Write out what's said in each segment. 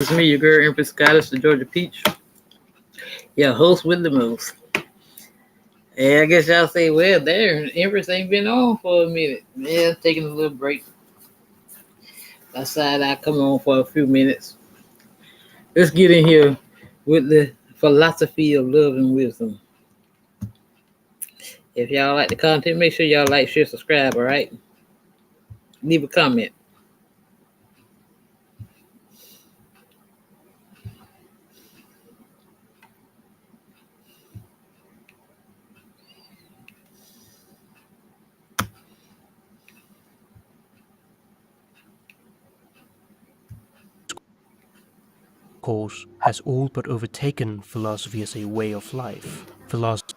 It's me, your girl, Empress Goddess, the Georgia Peach. Yeah, host with the most. And I guess y'all say, well, there, Empress ain't been on for a minute. Yeah, taking a little break. I decided I'd come on for a few minutes. Let's get in here with the philosophy of love and wisdom. If y'all like the content, make sure y'all like, share, subscribe, all right? Leave a comment. Course, has all but overtaken philosophy as a way of life. Philosophy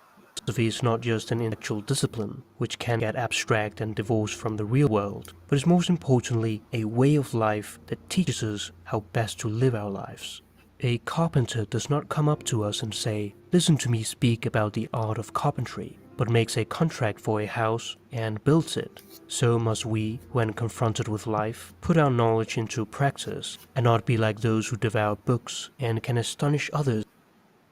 is not just an intellectual discipline, which can get abstract and divorced from the real world, but is most importantly a way of life that teaches us how best to live our lives. A carpenter does not come up to us and say, "Listen to me speak about the art of carpentry," but makes a contract for a house and builds it. So must we, when confronted with life, put our knowledge into practice and not be like those who devour books and can astonish others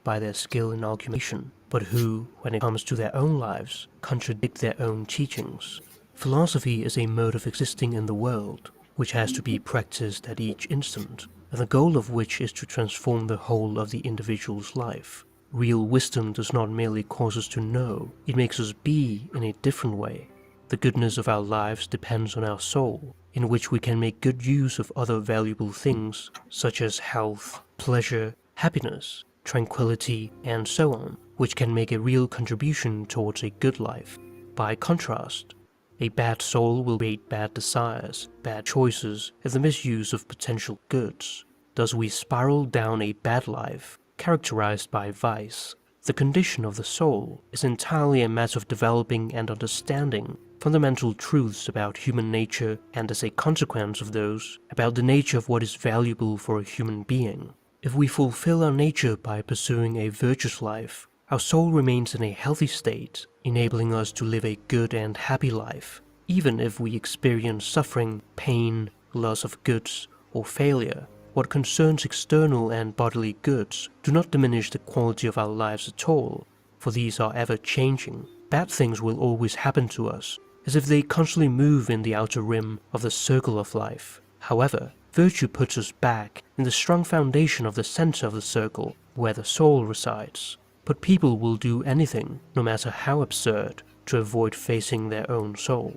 by their skill in argumentation, but who, when it comes to their own lives, contradict their own teachings. Philosophy is a mode of existing in the world, which has to be practiced at each instant, and the goal of which is to transform the whole of the individual's life. Real wisdom does not merely cause us to know, it makes us be in a different way. The goodness of our lives depends on our soul, in which we can make good use of other valuable things, such as health, pleasure, happiness, tranquility, and so on, which can make a real contribution towards a good life. By contrast, a bad soul will create bad desires, bad choices, and the misuse of potential goods. Thus we spiral down a bad life, characterized by vice. The condition of the soul is entirely a matter of developing and understanding fundamental truths about human nature and, as a consequence of those, about the nature of what is valuable for a human being. If we fulfill our nature by pursuing a virtuous life, our soul remains in a healthy state, enabling us to live a good and happy life, even if we experience suffering, pain, loss of goods, or failure. What concerns external and bodily goods do not diminish the quality of our lives at all, for these are ever changing. Bad things will always happen to us, as if they constantly move in the outer rim of the circle of life. However, virtue puts us back in the strong foundation of the center of the circle, where the soul resides. But people will do anything, no matter how absurd, to avoid facing their own soul.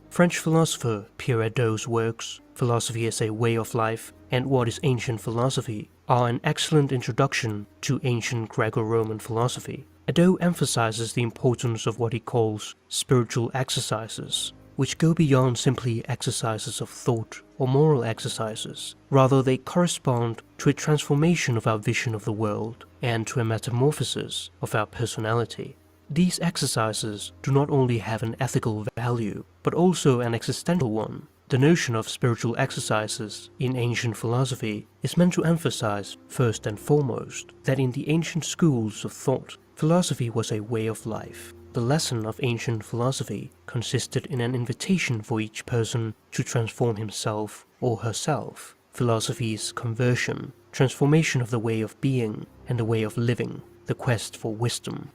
French philosopher Pierre Hadot's works, Philosophy as a Way of Life and What is Ancient Philosophy, are an excellent introduction to ancient Greco-Roman philosophy. Hadot emphasizes the importance of what he calls spiritual exercises, which go beyond simply exercises of thought or moral exercises. Rather, they correspond to a transformation of our vision of the world and to a metamorphosis of our personality. These exercises do not only have an ethical value, but also an existential one. The notion of spiritual exercises in ancient philosophy is meant to emphasize, first and foremost, that in the ancient schools of thought, philosophy was a way of life. The lesson of ancient philosophy consisted in an invitation for each person to transform himself or herself. Philosophy's conversion, transformation of the way of being and the way of living, the quest for wisdom.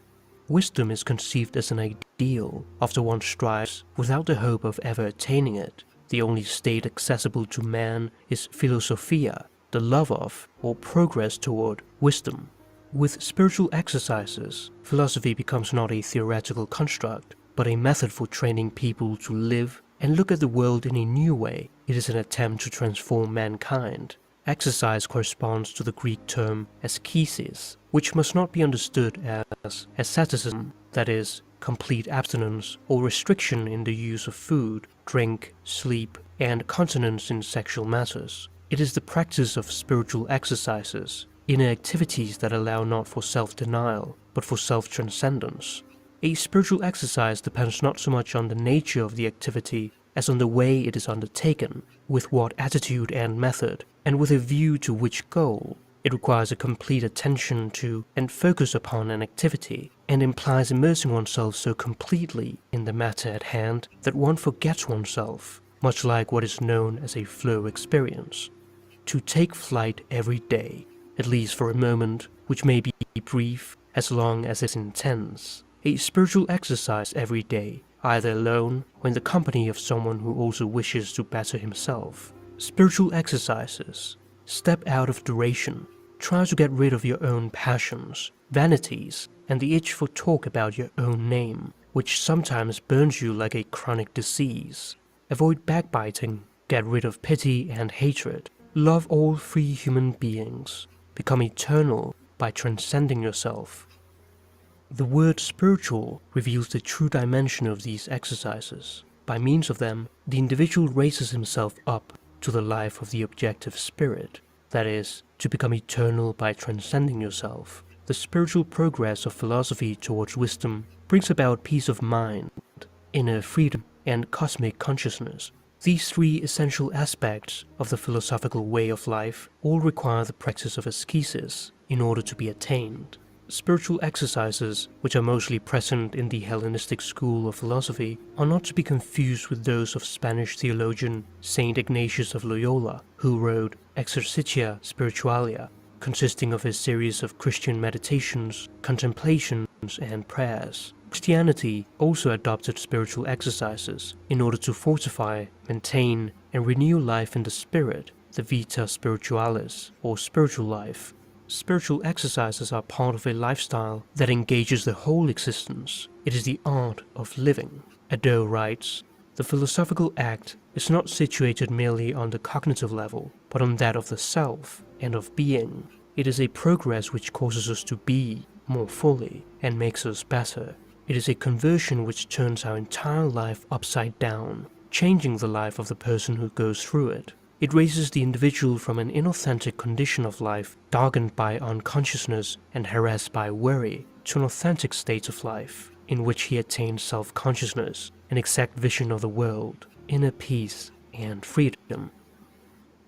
Wisdom is conceived as an ideal after one strives without the hope of ever attaining it. The only state accessible to man is philosophia, the love of or progress toward wisdom. With spiritual exercises, philosophy becomes not a theoretical construct, but a method for training people to live and look at the world in a new way. It is an attempt to transform mankind. Exercise corresponds to the Greek term ascesis, which must not be understood as asceticism, that is, complete abstinence or restriction in the use of food, drink, sleep, and continence in sexual matters. It is the practice of spiritual exercises, inner activities that allow not for self-denial, but for self-transcendence. A spiritual exercise depends not so much on the nature of the activity as on the way it is undertaken, with what attitude and method, and with a view to which goal. It requires a complete attention to and focus upon an activity, and implies immersing oneself so completely in the matter at hand that one forgets oneself, much like what is known as a flow experience. to take flight every day, at least for a moment, which may be brief as long as it's intense. A spiritual exercise every day, either alone or in the company of someone who also wishes to better himself. Spiritual exercises. Step out of duration. Try to get rid of your own passions, vanities, and the itch for talk about your own name, which sometimes burns you like a chronic disease. Avoid backbiting. Get rid of pity and hatred. Love all free human beings. Become eternal by transcending yourself. The word spiritual reveals the true dimension of these exercises. By means of them, the individual raises himself up to the life of the objective spirit, that is, to become eternal by transcending yourself. The spiritual progress of philosophy towards wisdom brings about peace of mind, inner freedom, and cosmic consciousness. These three essential aspects of the philosophical way of life all require the practice of ascesis in order to be attained. Spiritual exercises, which are mostly present in the Hellenistic school of philosophy, are not to be confused with those of Spanish theologian Saint Ignatius of Loyola, who wrote Exercitia Spiritualia, consisting of a series of Christian meditations, contemplations, and prayers. Christianity also adopted spiritual exercises in order to fortify, maintain, and renew life in the spirit, the vita spiritualis, or spiritual life. Spiritual exercises are part of a lifestyle that engages the whole existence. It is the art of living. Adot writes, "The philosophical act is not situated merely on the cognitive level, but on that of the self and of being. It is a progress which causes us to be more fully and makes us better. It is a conversion which turns our entire life upside down, changing the life of the person who goes through it. It raises the individual from an inauthentic condition of life, darkened by unconsciousness and harassed by worry, to an authentic state of life, in which he attains self-consciousness, an exact vision of the world, inner peace, and freedom."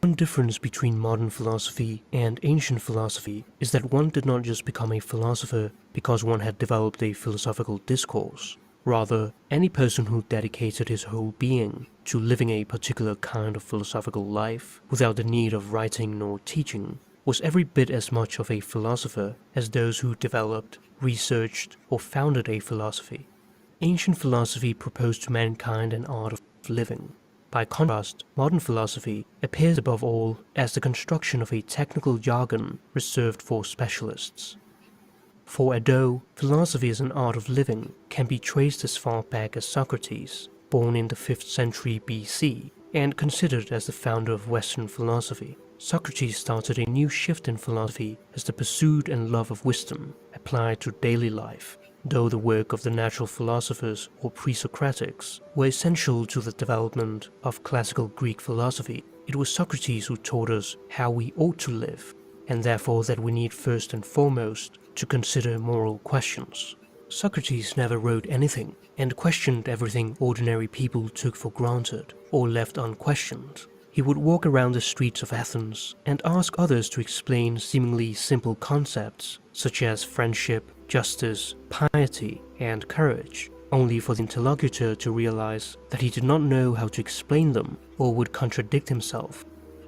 One difference between modern philosophy and ancient philosophy is that one did not just become a philosopher because one had developed a philosophical discourse. Rather, any person who dedicated his whole being to living a particular kind of philosophical life without the need of writing nor teaching was every bit as much of a philosopher as those who developed, researched, or founded a philosophy. Ancient philosophy proposed to mankind an art of living. By contrast, modern philosophy appears above all as the construction of a technical jargon reserved for specialists. For Adot, philosophy as an art of living can be traced as far back as Socrates, born in the 5th century BC, and considered as the founder of Western philosophy. Socrates started a new shift in philosophy as the pursuit and love of wisdom applied to daily life. Though the work of the natural philosophers or pre-Socratics were essential to the development of classical Greek philosophy, it was Socrates who taught us how we ought to live, and therefore that we need first and foremost to consider moral questions. Socrates never wrote anything and questioned everything ordinary people took for granted or left unquestioned. He would walk around the streets of Athens and ask others to explain seemingly simple concepts such as friendship, justice, piety, and courage, only for the interlocutor to realize that he did not know how to explain them or would contradict himself.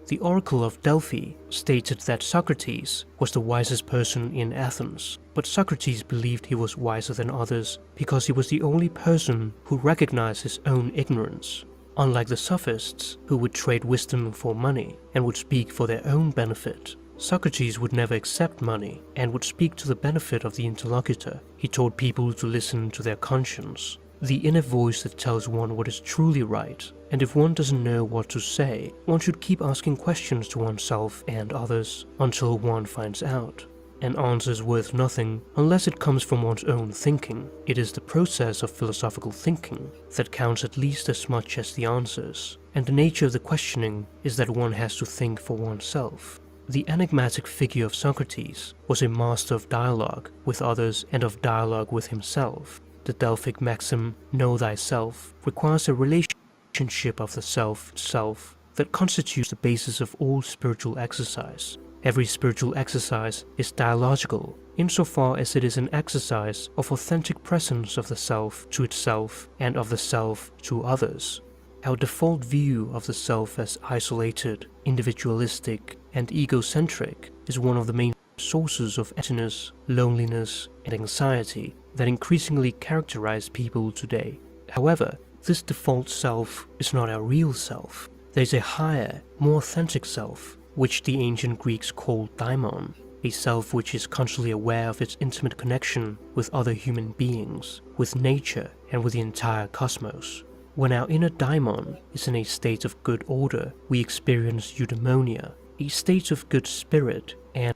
The Oracle of Delphi stated that Socrates was the wisest person in Athens, but Socrates believed he was wiser than others because he was the only person who recognized his own ignorance. Unlike the sophists, who would trade wisdom for money and would speak for their own benefit, Socrates would never accept money and would speak to the benefit of the interlocutor. He taught people to listen to their conscience, the inner voice that tells one what is truly right, and if one doesn't know what to say, one should keep asking questions to oneself and others until one finds out. An answer is worth nothing unless it comes from one's own thinking. It is the process of philosophical thinking that counts at least as much as the answers, and the nature of the questioning is that one has to think for oneself. The enigmatic figure of Socrates was a master of dialogue with others and of dialogue with himself. The Delphic maxim, "Know thyself," requires a relationship of the self that constitutes the basis of all spiritual exercise. Every spiritual exercise is dialogical, insofar as it is an exercise of authentic presence of the self to itself and of the self to others. Our default view of the self as isolated, individualistic, and egocentric is one of the main sources of emptiness, loneliness, and anxiety that increasingly characterize people today. However, this default self is not our real self. There is a higher, more authentic self, which the ancient Greeks called daimon, a self which is consciously aware of its intimate connection with other human beings, with nature, and with the entire cosmos. When our inner daimon is in a state of good order, we experience eudaimonia, a state of good spirit and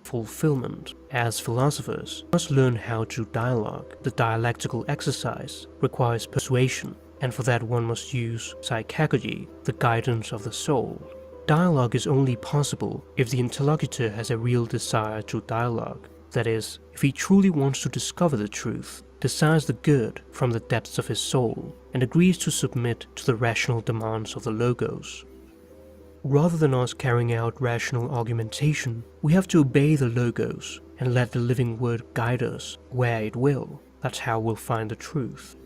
fulfillment. As philosophers, we must learn how to dialogue. The dialectical exercise requires persuasion, and for that one must use psychagogy, the guidance of the soul. Dialogue is only possible if the interlocutor has a real desire to dialogue. That is, if he truly wants to discover the truth, desires the good from the depths of his soul, and agrees to submit to the rational demands of the logos. Rather than us carrying out rational argumentation, we have to obey the logos and let the living word guide us where it will. That's how we'll find the truth.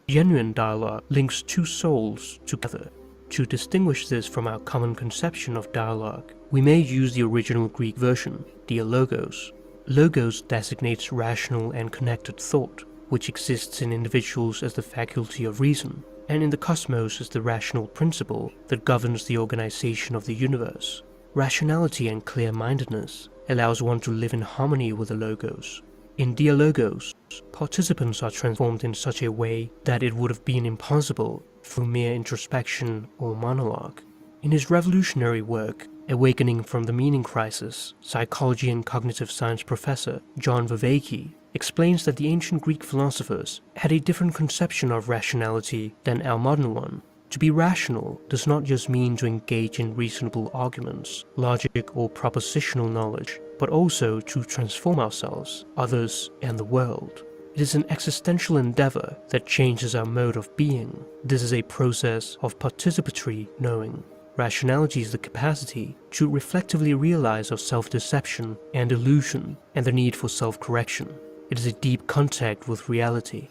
Genuine dialogue links two souls together. To distinguish this from our common conception of dialogue, we may use the original Greek version, dialogos. Logos designates rational and connected thought, which exists in individuals as the faculty of reason, and in the cosmos as the rational principle that governs the organization of the universe. Rationality and clear-mindedness allows one to live in harmony with the logos. In dialogos, participants are transformed in such a way that it would have been impossible through mere introspection or monologue. In his revolutionary work, Awakening from the Meaning Crisis, psychology and cognitive science professor John Vervaeke explains that the ancient Greek philosophers had a different conception of rationality than our modern one. To be rational does not just mean to engage in reasonable arguments, logic or propositional knowledge, but also to transform ourselves, others, and the world. It is an existential endeavor that changes our mode of being. This is a process of participatory knowing. Rationality is the capacity to reflectively realize our self-deception and illusion and the need for self-correction. It is a deep contact with reality.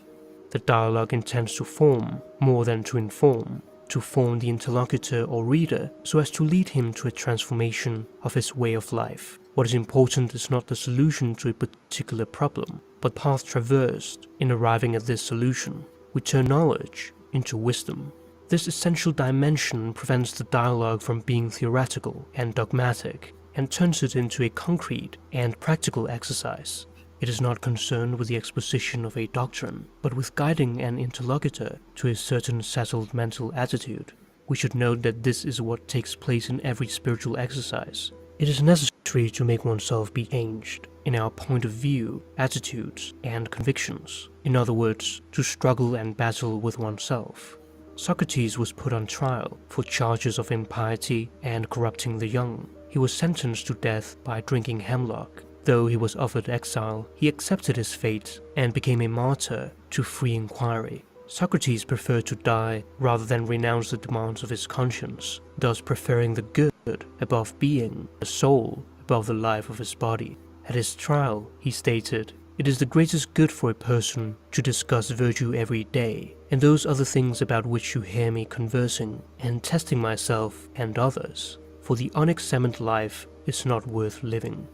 The dialogue intends to form more than to inform, to form the interlocutor or reader so as to lead him to a transformation of his way of life. What is important is not the solution to a particular problem, but the path traversed in arriving at this solution. We turn knowledge into wisdom. This essential dimension prevents the dialogue from being theoretical and dogmatic, and turns it into a concrete and practical exercise. It is not concerned with the exposition of a doctrine, but with guiding an interlocutor to a certain settled mental attitude. We should note that this is what takes place in every spiritual exercise. It is necessary to make oneself be changed in our point of view, attitudes, and convictions. In other words, to struggle and battle with oneself. Socrates was put on trial for charges of impiety and corrupting the young. He was sentenced to death by drinking hemlock. Though he was offered exile, he accepted his fate and became a martyr to free inquiry. Socrates preferred to die rather than renounce the demands of his conscience, thus preferring the good above being, the soul above the life of his body. At his trial, he stated, "It is the greatest good for a person to discuss virtue every day, and those other things about which you hear me conversing and testing myself and others, for the unexamined life is not worth living."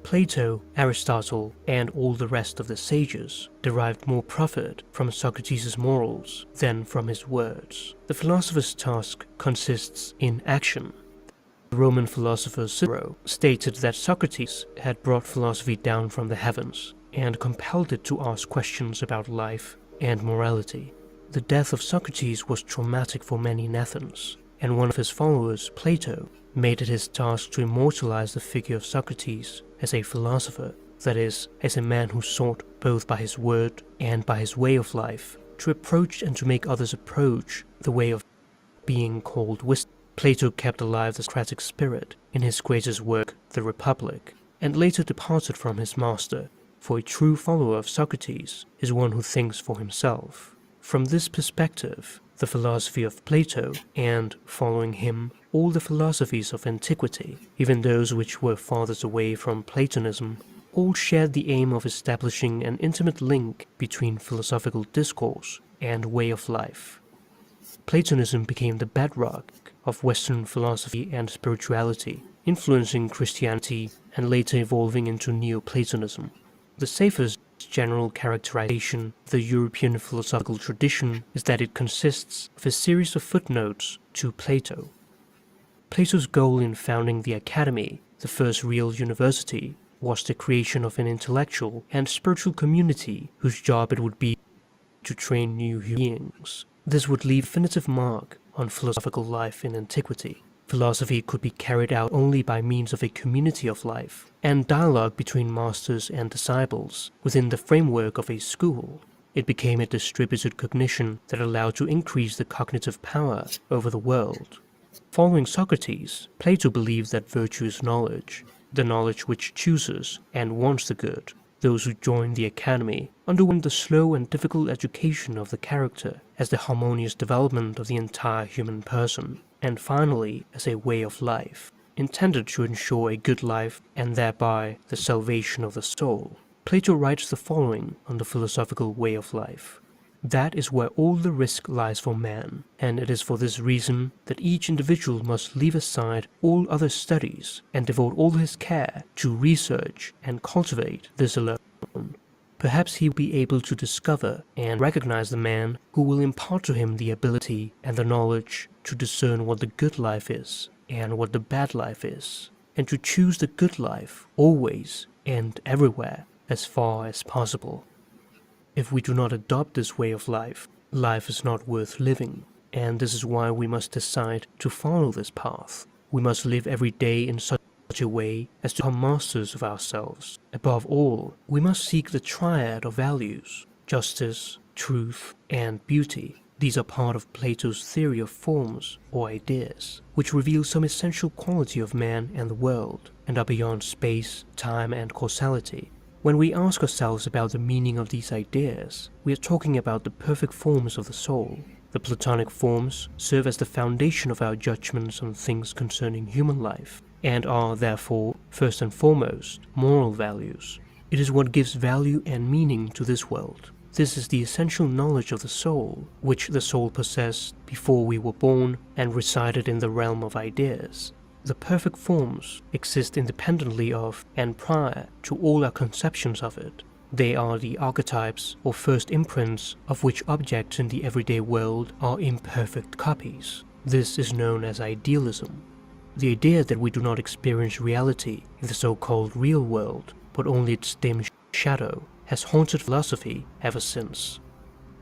Plato, Aristotle, and all the rest of the sages derived more profit from Socrates' morals than from his words. The philosopher's task consists in action. The Roman philosopher Cicero stated that Socrates had brought philosophy down from the heavens and compelled it to ask questions about life and morality. The death of Socrates was traumatic for many in Athens, and one of his followers, Plato, made it his task to immortalize the figure of Socrates as a philosopher, that is, as a man who sought, both by his word and by his way of life, to approach and to make others approach the way of being called wisdom. Plato kept alive the Socratic spirit in his greatest work, The Republic, and later departed from his master, for a true follower of Socrates is one who thinks for himself. From this perspective, the philosophy of Plato, and, following him, all the philosophies of antiquity, even those which were farthest away from Platonism, all shared the aim of establishing an intimate link between philosophical discourse and way of life. Platonism became the bedrock of Western philosophy and spirituality, influencing Christianity and later evolving into Neoplatonism. The safest general characterization of the European philosophical tradition is that it consists of a series of footnotes to Plato. Plato's goal in founding the Academy, the first real university, was the creation of an intellectual and spiritual community whose job it would be to train new beings. This would leave a definitive mark on philosophical life in antiquity. Philosophy could be carried out only by means of a community of life and dialogue between masters and disciples within the framework of a school. It became a distributed cognition that allowed to increase the cognitive power over the world. Following Socrates, Plato believed that virtue is knowledge, the knowledge which chooses and wants the good. Those who joined the academy underwent the slow and difficult education of the character as the harmonious development of the entire human person, and finally as a way of life, intended to ensure a good life and thereby the salvation of the soul. Plato writes the following on the philosophical way of life. That is where all the risk lies for man, and it is for this reason that each individual must leave aside all other studies and devote all his care to research and cultivate this alone. Perhaps he will be able to discover and recognize the man who will impart to him the ability and the knowledge to discern what the good life is and what the bad life is, and to choose the good life always and everywhere as far as possible. If we do not adopt this way of life, life is not worth living, and this is why we must decide to follow this path. We must live every day in such a way as to become masters of ourselves. Above all, we must seek the triad of values, justice, truth, and beauty. These are part of Plato's theory of forms or ideas, which reveal some essential quality of man and the world, and are beyond space, time, and causality. When we ask ourselves about the meaning of these ideas, we are talking about the perfect forms of the soul. The Platonic forms serve as the foundation of our judgments on things concerning human life, and are, therefore, first and foremost, moral values. It is what gives value and meaning to this world. This is the essential knowledge of the soul, which the soul possessed before we were born and resided in the realm of ideas. The perfect forms exist independently of and prior to all our conceptions of it. They are the archetypes or first imprints of which objects in the everyday world are imperfect copies. This is known as idealism. The idea that we do not experience reality in the so-called real world, but only its dim shadow, has haunted philosophy ever since.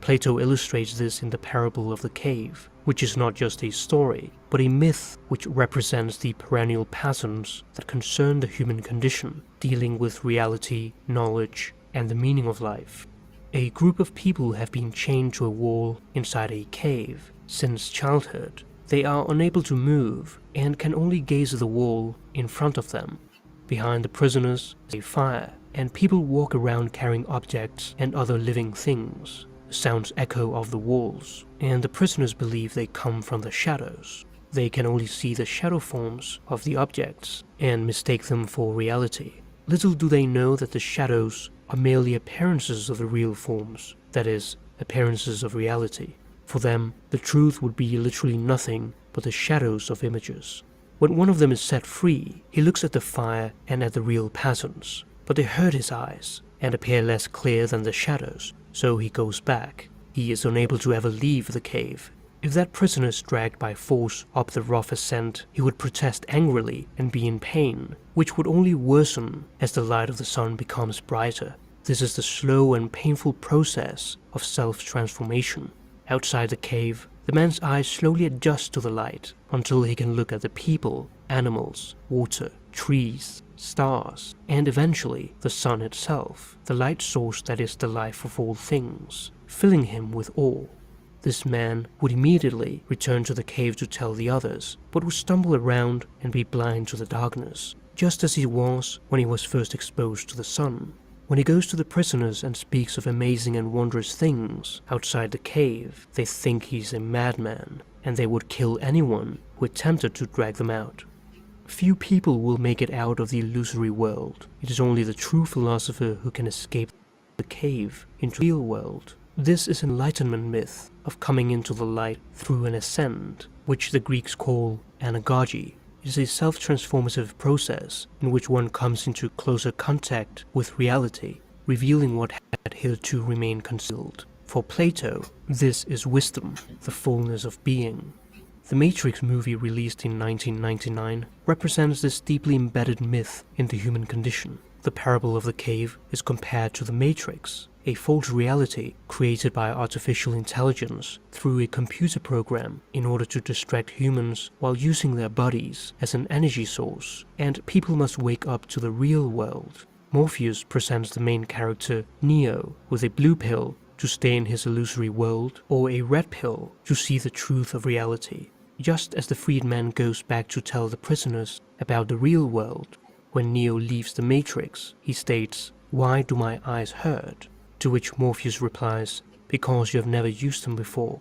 Plato illustrates this in the parable of the cave, which is not just a story, but a myth which represents the perennial patterns that concern the human condition, dealing with reality, knowledge, and the meaning of life. A group of people have been chained to a wall inside a cave since childhood. They are unable to move and can only gaze at the wall in front of them. Behind the prisoners is a fire, and people walk around carrying objects and other living things. Sounds echo off the walls, and the prisoners believe they come from the shadows. They can only see the shadow forms of the objects and mistake them for reality. Little do they know that the shadows are merely appearances of the real forms, that is, appearances of reality. For them, the truth would be literally nothing but the shadows of images. When one of them is set free, he looks at the fire and at the real patterns, but they hurt his eyes and appear less clear than the shadows. So he goes back. He is unable to ever leave the cave. If that prisoner is dragged by force up the rough ascent, he would protest angrily and be in pain, which would only worsen as the light of the sun becomes brighter. This is the slow and painful process of self-transformation. Outside the cave, the man's eyes slowly adjust to the light until he can look at the people, animals, water, trees, stars, and eventually the sun itself, the light source that is the life of all things, filling him with awe. This man would immediately return to the cave to tell the others, but would stumble around and be blind to the darkness, just as he was when he was first exposed to the sun. When he goes to the prisoners and speaks of amazing and wondrous things outside the cave, they think he's a madman, and they would kill anyone who attempted to drag them out. Few people will make it out of the illusory world. It is only the true philosopher who can escape the cave into the real world. This is an enlightenment myth of coming into the light through an ascent, which the Greeks call EqG. It is a self-transformative process in which one comes into closer contact with reality, revealing what had hitherto remained concealed. For Plato, this is wisdom, the fullness of being. The Matrix movie, released in 1999, represents this deeply embedded myth in the human condition. The parable of the cave is compared to the Matrix, a false reality created by artificial intelligence through a computer program in order to distract humans while using their bodies as an energy source, and people must wake up to the real world. Morpheus presents the main character, Neo, with a blue pill to stay in his illusory world, or a red pill to see the truth of reality. Just as the freedman goes back to tell the prisoners about the real world, when Neo leaves the Matrix, he states, "Why do my eyes hurt?" To which Morpheus replies, "Because you have never used them before."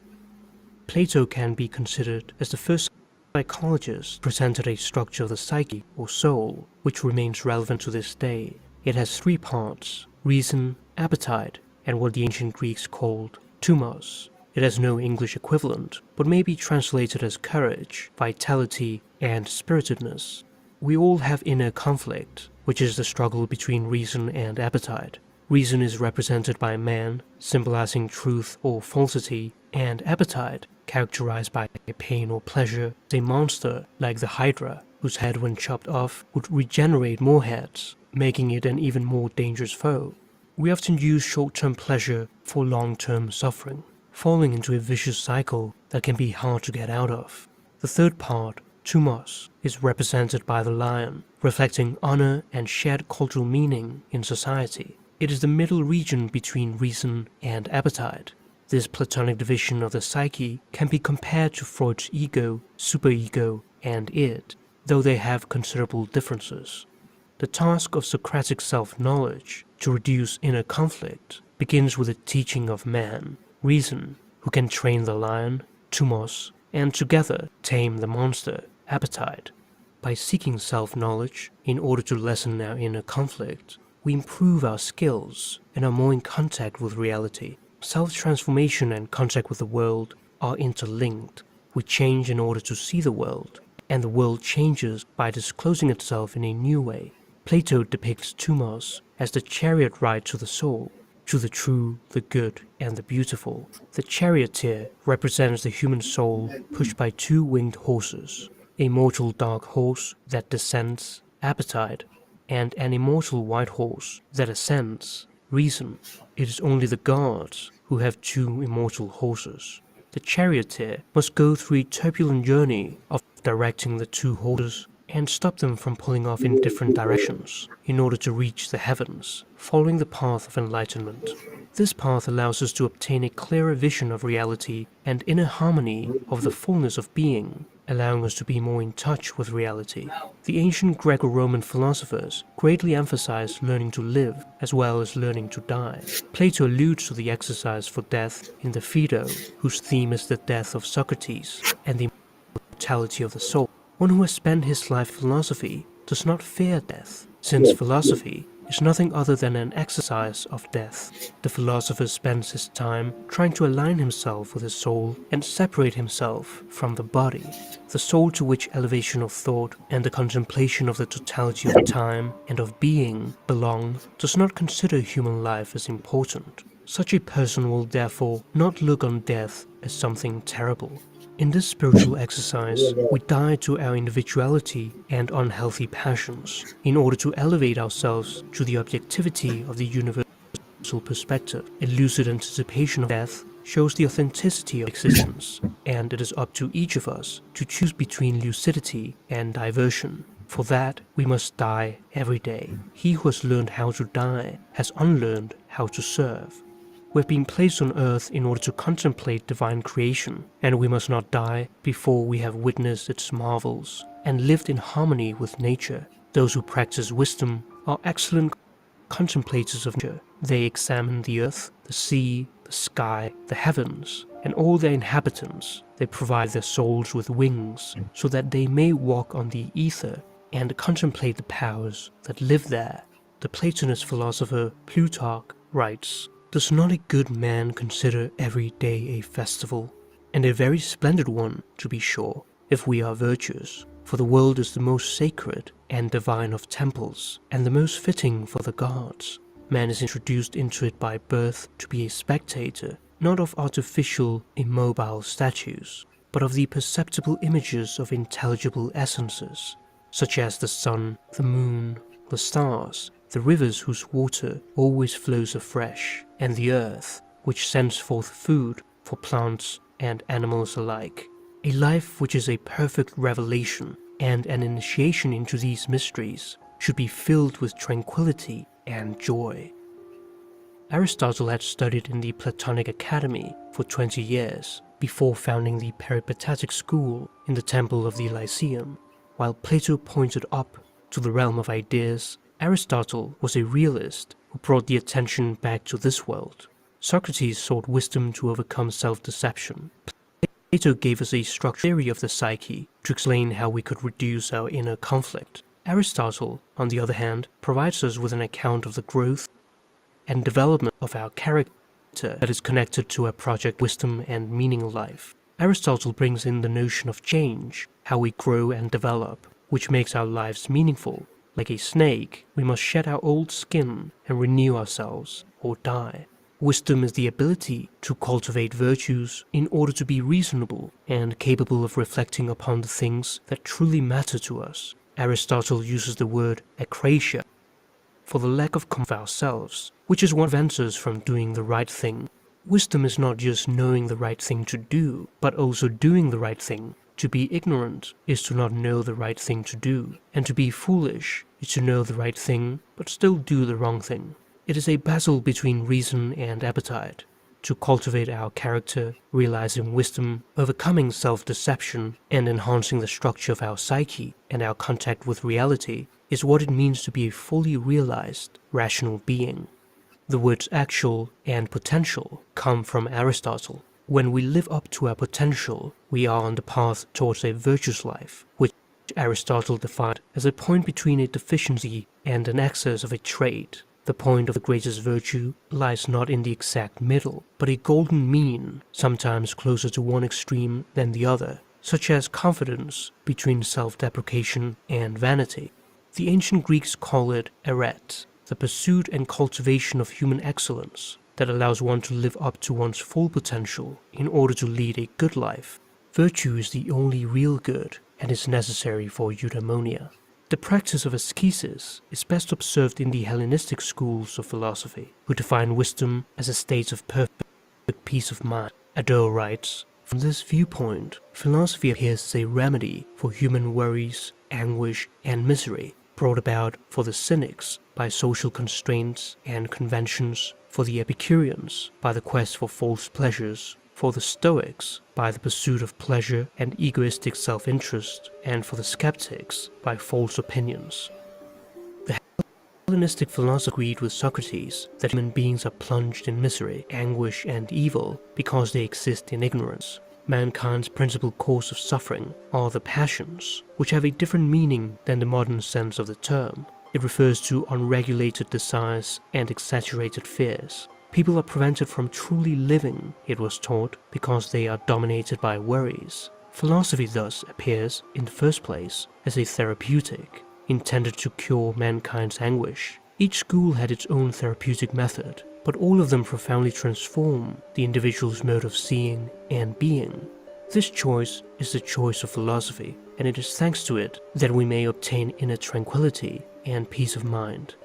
Plato can be considered as the first psychologist presented a structure of the psyche, or soul, which remains relevant to this day. It has three parts: reason, appetite, and what the ancient Greeks called thumos. It has no English equivalent, but may be translated as courage, vitality, and spiritedness. We all have inner conflict, which is the struggle between reason and appetite. Reason is represented by man, symbolizing truth or falsity, and appetite, characterized by pain or pleasure, is a monster like the Hydra, whose head when chopped off would regenerate more heads, making it an even more dangerous foe. We often use short-term pleasure for long-term suffering, falling into a vicious cycle that can be hard to get out of. The third part, thumos, is represented by the lion, reflecting honor and shared cultural meaning in society. It is the middle region between reason and appetite. This Platonic division of the psyche can be compared to Freud's ego, superego, and id, though they have considerable differences. The task of Socratic self-knowledge to reduce inner conflict begins with the teaching of man, reason, who can train the lion, thumos, and together tame the monster, appetite. By seeking self-knowledge in order to lessen our inner conflict, we improve our skills and are more in contact with reality. Self-transformation and contact with the world are interlinked. We change in order to see the world, and the world changes by disclosing itself in a new way. Plato depicts thumos as the chariot ride to the soul, to the true, the good, and the beautiful. The charioteer represents the human soul pushed by two winged horses, a mortal dark horse that descends, appetite, and an immortal white horse that ascends, reason. It is only the gods who have two immortal horses. The charioteer must go through a turbulent journey of directing the two horses and stop them from pulling off in different directions in order to reach the heavens, following the path of enlightenment. This path allows us to obtain a clearer vision of reality and inner harmony of the fullness of being, allowing us to be more in touch with reality. The ancient Greco-Roman philosophers greatly emphasized learning to live as well as learning to die. Plato alludes to the exercise for death in the Phaedo, whose theme is the death of Socrates and the immortality of the soul. One who has spent his life in philosophy does not fear death, since philosophy is nothing other than an exercise of death. The philosopher spends his time trying to align himself with his soul and separate himself from the body. The soul, to which elevation of thought and the contemplation of the totality of time and of being belong, does not consider human life as important. Such a person will therefore not look on death as something terrible. In this spiritual exercise, we die to our individuality and unhealthy passions in order to elevate ourselves to the objectivity of the universal perspective. A lucid anticipation of death shows the authenticity of existence, and it is up to each of us to choose between lucidity and diversion. For that, we must die every day. He who has learned how to die has unlearned how to serve. We have been placed on earth in order to contemplate divine creation, and we must not die before we have witnessed its marvels and lived in harmony with nature. Those who practice wisdom are excellent contemplators of nature. They examine the earth, the sea, the sky, the heavens, and all their inhabitants. They provide their souls with wings so that they may walk on the ether and contemplate the powers that live there. The Platonist philosopher Plutarch writes, "Does not a good man consider every day a festival, and a very splendid one, to be sure, if we are virtuous? For the world is the most sacred and divine of temples, and the most fitting for the gods. Man is introduced into it by birth to be a spectator, not of artificial, immobile statues, but of the perceptible images of intelligible essences, such as the sun, the moon, the stars, the rivers whose water always flows afresh, and the earth, which sends forth food for plants and animals alike. A life which is a perfect revelation and an initiation into these mysteries should be filled with tranquility and joy. Aristotle had studied in the Platonic Academy for 20 years before founding the Peripatetic school in the Temple of the Lyceum. While Plato pointed up to the realm of ideas, Aristotle was a realist who brought the attention back to this world. Socrates sought wisdom to overcome self-deception. Plato gave us a structured theory of the psyche to explain how we could reduce our inner conflict. Aristotle, on the other hand, provides us with an account of the growth and development of our character that is connected to our project wisdom and meaning life. Aristotle brings in the notion of change, how we grow and develop, which makes our lives meaningful. Like a snake, we must shed our old skin and renew ourselves, or die. Wisdom is the ability to cultivate virtues in order to be reasonable and capable of reflecting upon the things that truly matter to us. Aristotle uses the word akrasia for the lack of confidence of ourselves, which is what prevents us from doing the right thing. Wisdom is not just knowing the right thing to do, but also doing the right thing. To be ignorant is to not know the right thing to do, and to be foolish is to know the right thing but still do the wrong thing. It is a battle between reason and appetite. To cultivate our character, realizing wisdom, overcoming self-deception, and enhancing the structure of our psyche and our contact with reality is what it means to be a fully realized, rational being. The words actual and potential come from Aristotle. When we live up to our potential, we are on the path towards a virtuous life, which Aristotle defined as a point between a deficiency and an excess of a trait. The point of the greatest virtue lies not in the exact middle, but a golden mean, sometimes closer to one extreme than the other, such as confidence between self-deprecation and vanity. The ancient Greeks call it arete, the pursuit and cultivation of human excellence that allows one to live up to one's full potential in order to lead a good life. Virtue is the only real good and is necessary for eudaimonia. The practice of ascesis is best observed in the Hellenistic schools of philosophy, who define wisdom as a state of perfect peace of mind. Ador writes, "From this viewpoint, philosophy appears as a remedy for human worries, anguish, and misery, brought about for the Cynics by social constraints and conventions, for the Epicureans by the quest for false pleasures, for the Stoics by the pursuit of pleasure and egoistic self-interest, and for the skeptics by false opinions." The Hellenistic philosopher agreed with Socrates that human beings are plunged in misery, anguish, and evil because they exist in ignorance. Mankind's principal cause of suffering are the passions, which have a different meaning than the modern sense of the term. It refers to unregulated desires and exaggerated fears. People are prevented from truly living, it was taught, because they are dominated by worries. Philosophy thus appears, in the first place, as a therapeutic, intended to cure mankind's anguish. Each school had its own therapeutic method, but all of them profoundly transform the individual's mode of seeing and being. This choice is the choice of philosophy, and it is thanks to it that we may obtain inner tranquility and peace of mind.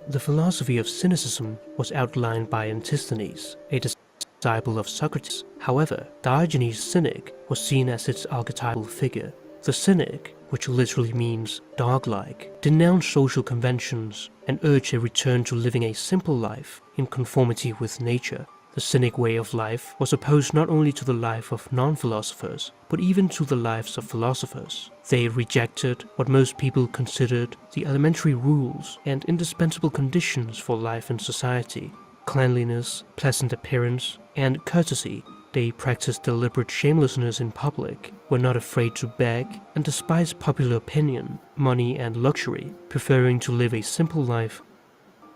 The philosophy of cynicism was outlined by Antisthenes, a disciple of Socrates. However, Diogenes' cynic was seen as its archetypal figure. The cynic, which literally means dog-like, denounced social conventions and urged a return to living a simple life in conformity with nature. The cynic way of life was opposed not only to the life of non-philosophers, but even to the lives of philosophers. They rejected what most people considered the elementary rules and indispensable conditions for life in society: cleanliness, pleasant appearance, and courtesy. They practiced deliberate shamelessness in public, were not afraid to beg, and despised popular opinion, money, and luxury, preferring to live a simple life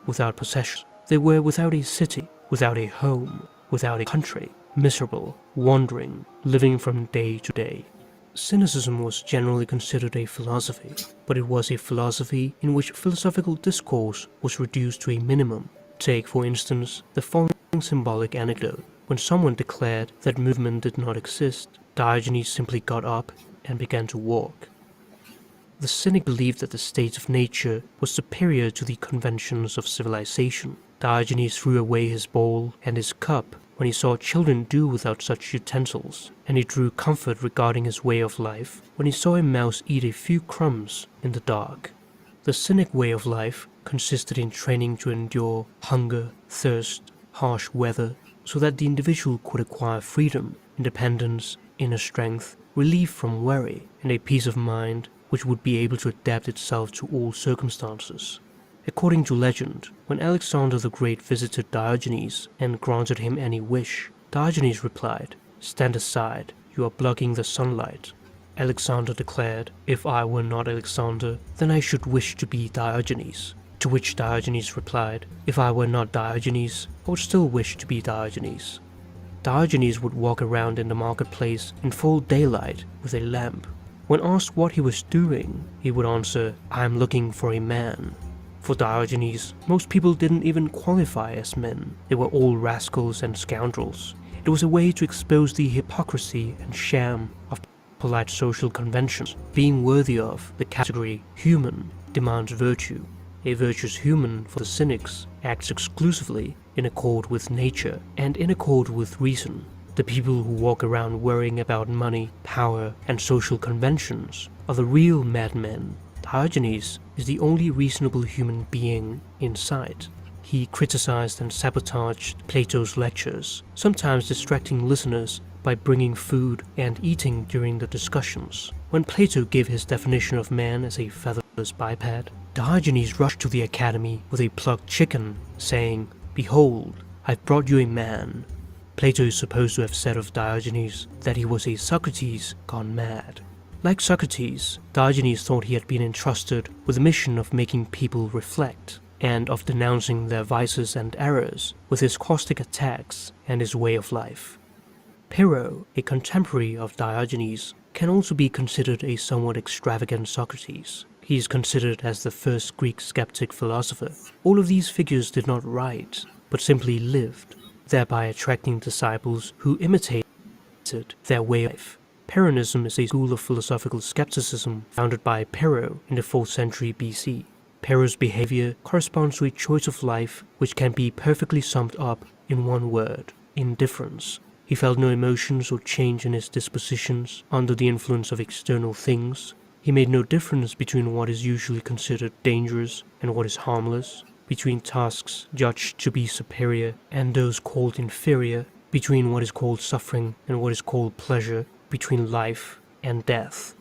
without possessions. They were without a city, without a home, without a country, miserable, wandering, living from day to day. Cynicism was generally considered a philosophy, but it was a philosophy in which philosophical discourse was reduced to a minimum. Take, for instance, the following symbolic anecdote. When someone declared that movement did not exist, Diogenes simply got up and began to walk. The cynic believed that the state of nature was superior to the conventions of civilization. Diogenes threw away his bowl and his cup when he saw children do without such utensils, and he drew comfort regarding his way of life when he saw a mouse eat a few crumbs in the dark. The cynic way of life consisted in training to endure hunger, thirst, harsh weather, so that the individual could acquire freedom, independence, inner strength, relief from worry, and a peace of mind which would be able to adapt itself to all circumstances. According to legend, when Alexander the Great visited Diogenes and granted him any wish, Diogenes replied, "Stand aside, you are blocking the sunlight." Alexander declared, "If I were not Alexander, then I should wish to be Diogenes." To which Diogenes replied, "If I were not Diogenes, I would still wish to be Diogenes." Diogenes would walk around in the marketplace in full daylight with a lamp. When asked what he was doing, he would answer, "I am looking for a man." For Diogenes, most people didn't even qualify as men. They were all rascals and scoundrels. It was a way to expose the hypocrisy and sham of polite social conventions. Being worthy of the category human demands virtue. A virtuous human, for the cynics, acts exclusively in accord with nature and in accord with reason. The people who walk around worrying about money, power, and social conventions are the real madmen. Diogenes is the only reasonable human being in sight. He criticized and sabotaged Plato's lectures, sometimes distracting listeners by bringing food and eating during the discussions. When Plato gave his definition of man as a featherless biped, Diogenes rushed to the academy with a plucked chicken, saying, "Behold, I've brought you a man." Plato is supposed to have said of Diogenes that he was a Socrates gone mad. Like Socrates, Diogenes thought he had been entrusted with the mission of making people reflect, and of denouncing their vices and errors with his caustic attacks and his way of life. Pyrrho, a contemporary of Diogenes, can also be considered a somewhat extravagant Socrates. He is considered as the first Greek skeptic philosopher. All of these figures did not write, but simply lived, thereby attracting disciples who imitated their way of life. Pyrrhonism is a school of philosophical skepticism founded by Pyrrho in the 4th century BC. Pyrrho's behavior corresponds to a choice of life which can be perfectly summed up in one word: indifference. He felt no emotions or change in his dispositions under the influence of external things. He made no difference between what is usually considered dangerous and what is harmless, between tasks judged to be superior and those called inferior, between what is called suffering and what is called pleasure, between life and death.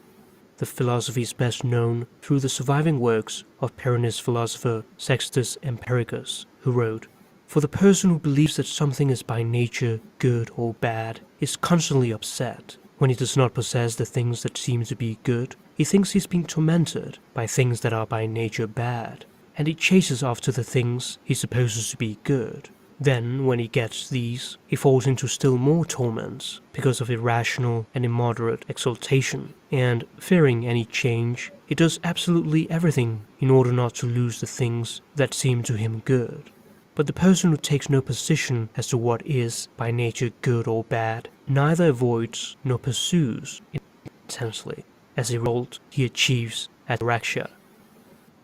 The philosophy is best known through the surviving works of Pyrrhonist philosopher Sextus Empiricus, who wrote, "For the person who believes that something is by nature good or bad is constantly upset. When he does not possess the things that seem to be good, he thinks he is being tormented by things that are by nature bad, and he chases after the things he supposes to be good. Then, when he gets these, he falls into still more torments because of irrational and immoderate exaltation, and, fearing any change, he does absolutely everything in order not to lose the things that seem to him good. But the person who takes no position as to what is by nature good or bad neither avoids nor pursues intensely. As a result, he achieves ataraxia."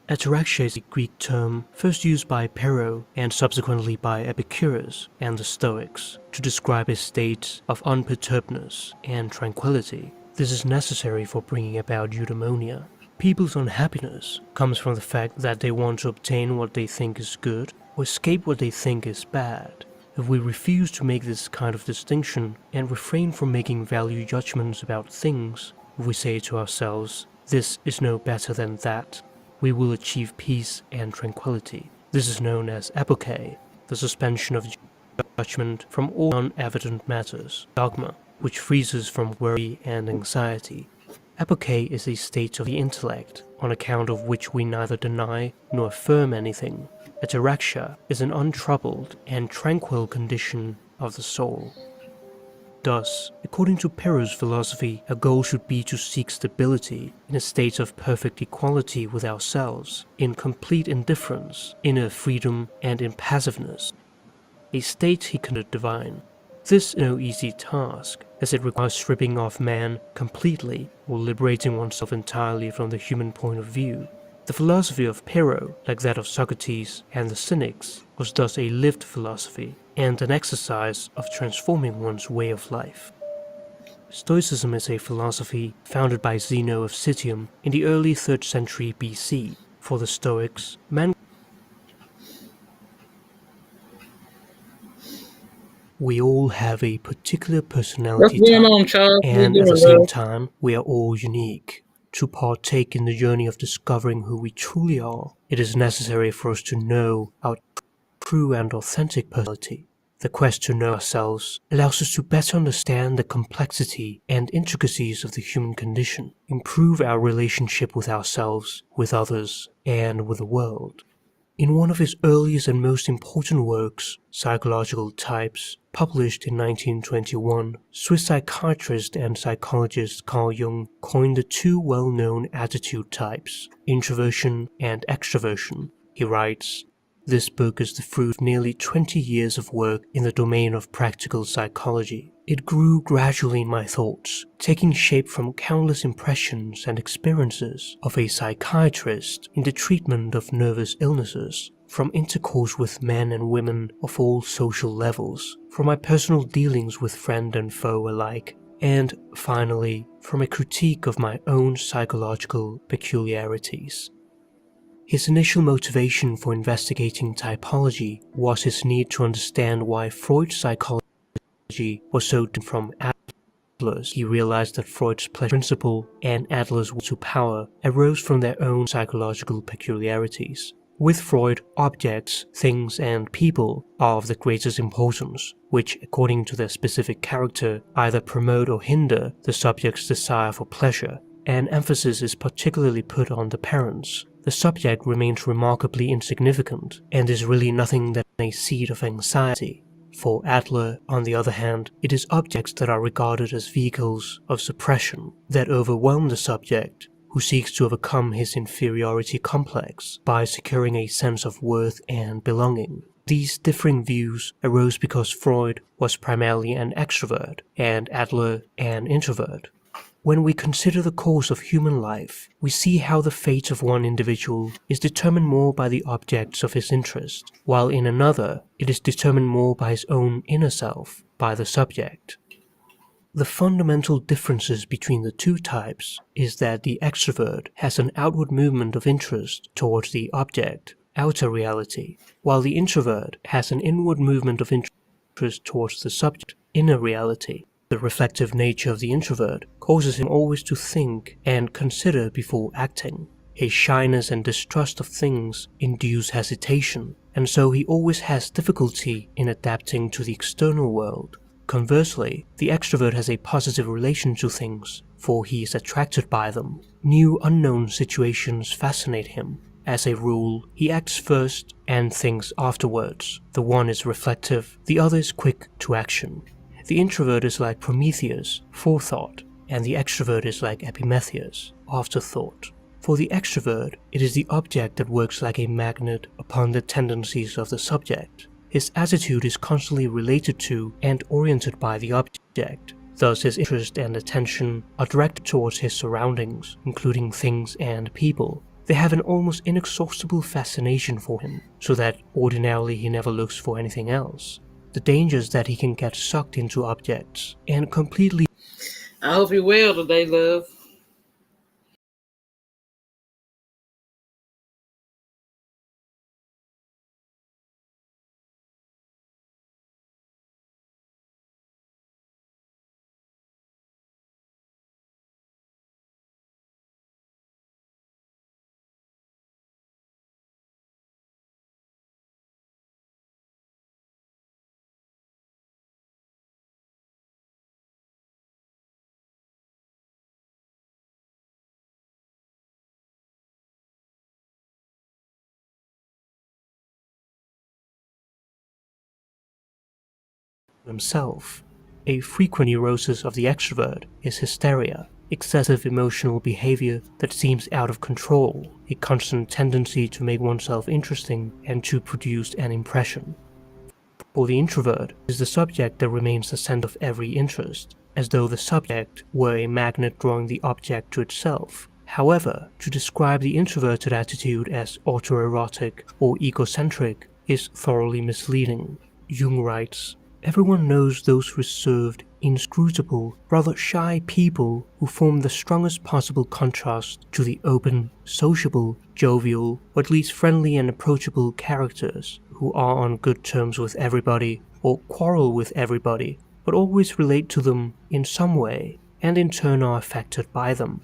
Ataraxia is a Greek term first used by Pyrrho and subsequently by Epicurus and the Stoics to describe a state of unperturbedness and tranquility. This is necessary for bringing about eudaimonia. People's unhappiness comes from the fact that they want to obtain what they think is good or escape what they think is bad. If we refuse to make this kind of distinction and refrain from making value judgments about things, if we say to ourselves, "This is no better than that," we will achieve peace and tranquility. This is known as epoche, the suspension of judgment from all non-evident matters, dogma, which frees us from worry and anxiety. Epoche is a state of the intellect, on account of which we neither deny nor affirm anything. Ataraxia is an untroubled and tranquil condition of the soul. Thus, according to Pero's philosophy, our goal should be to seek stability in a state of perfect equality with ourselves, in complete indifference, inner freedom, and impassiveness, a state he considered divine. This is no easy task, as it requires stripping off man completely or liberating oneself entirely from the human point of view. The philosophy of Pero, like that of Socrates and the Cynics, was thus a lived philosophy and an exercise of transforming one's way of life. Stoicism is a philosophy founded by Zeno of Citium in the early 3rd century BC. For the Stoics, we all have a particular What's personality going type, on, Charles? What and you at the doing, same love? time, we are all unique. To partake in the journey of discovering who we truly are, it is necessary for us to know our true and authentic personality. The quest to know ourselves allows us to better understand the complexity and intricacies of the human condition, improve our relationship with ourselves, with others, and with the world. In one of his earliest and most important works, Psychological Types, published in 1921, Swiss psychiatrist and psychologist Carl Jung coined the two well-known attitude types, introversion and extroversion. He writes, "This book is the fruit of nearly 20 years of work in the domain of practical psychology. It grew gradually in my thoughts, taking shape from countless impressions and experiences of a psychiatrist in the treatment of nervous illnesses, from intercourse with men and women of all social levels, from my personal dealings with friend and foe alike, and, finally, from a critique of my own psychological peculiarities." His initial motivation for investigating typology was his need to understand why Freud's psychology was so different from Adler's. He realized that Freud's pleasure principle and Adler's will to power arose from their own psychological peculiarities. With Freud, objects, things, and people are of the greatest importance, which, according to their specific character, either promote or hinder the subject's desire for pleasure. An emphasis is particularly put on the parents. The subject remains remarkably insignificant, and is really nothing than a seed of anxiety. For Adler, on the other hand, it is objects that are regarded as vehicles of suppression that overwhelm the subject, who seeks to overcome his inferiority complex by securing a sense of worth and belonging. These differing views arose because Freud was primarily an extrovert and Adler an introvert. When we consider the course of human life, we see how the fate of one individual is determined more by the objects of his interest, while in another it is determined more by his own inner self, by the subject. The fundamental differences between the two types is that the extrovert has an outward movement of interest towards the object, outer reality, while the introvert has an inward movement of interest towards the subject, inner reality. The reflective nature of the introvert causes him always to think and consider before acting. His shyness and distrust of things induce hesitation, and so he always has difficulty in adapting to the external world. Conversely, the extrovert has a positive relation to things, for he is attracted by them. New unknown situations fascinate him. As a rule, he acts first and thinks afterwards. The one is reflective, the other is quick to action. The introvert is like Prometheus, forethought, and the extrovert is like Epimetheus, afterthought. For the extrovert, it is the object that works like a magnet upon the tendencies of the subject. His attitude is constantly related to and oriented by the object. Thus his interest and attention are directed towards his surroundings, including things and people. They have an almost inexhaustible fascination for him, so that ordinarily he never looks for anything else. The danger is that he can get sucked into objects and completely. I hope you're well today, love. Himself. A frequent neurosis of the extrovert is hysteria, excessive emotional behavior that seems out of control, a constant tendency to make oneself interesting and to produce an impression. For the introvert, it is the subject that remains the center of every interest, as though the subject were a magnet drawing the object to itself. However, to describe the introverted attitude as autoerotic or egocentric is thoroughly misleading. Jung writes, "Everyone knows those reserved, inscrutable, rather shy people who form the strongest possible contrast to the open, sociable, jovial, or at least friendly and approachable characters who are on good terms with everybody or quarrel with everybody, but always relate to them in some way and in turn are affected by them.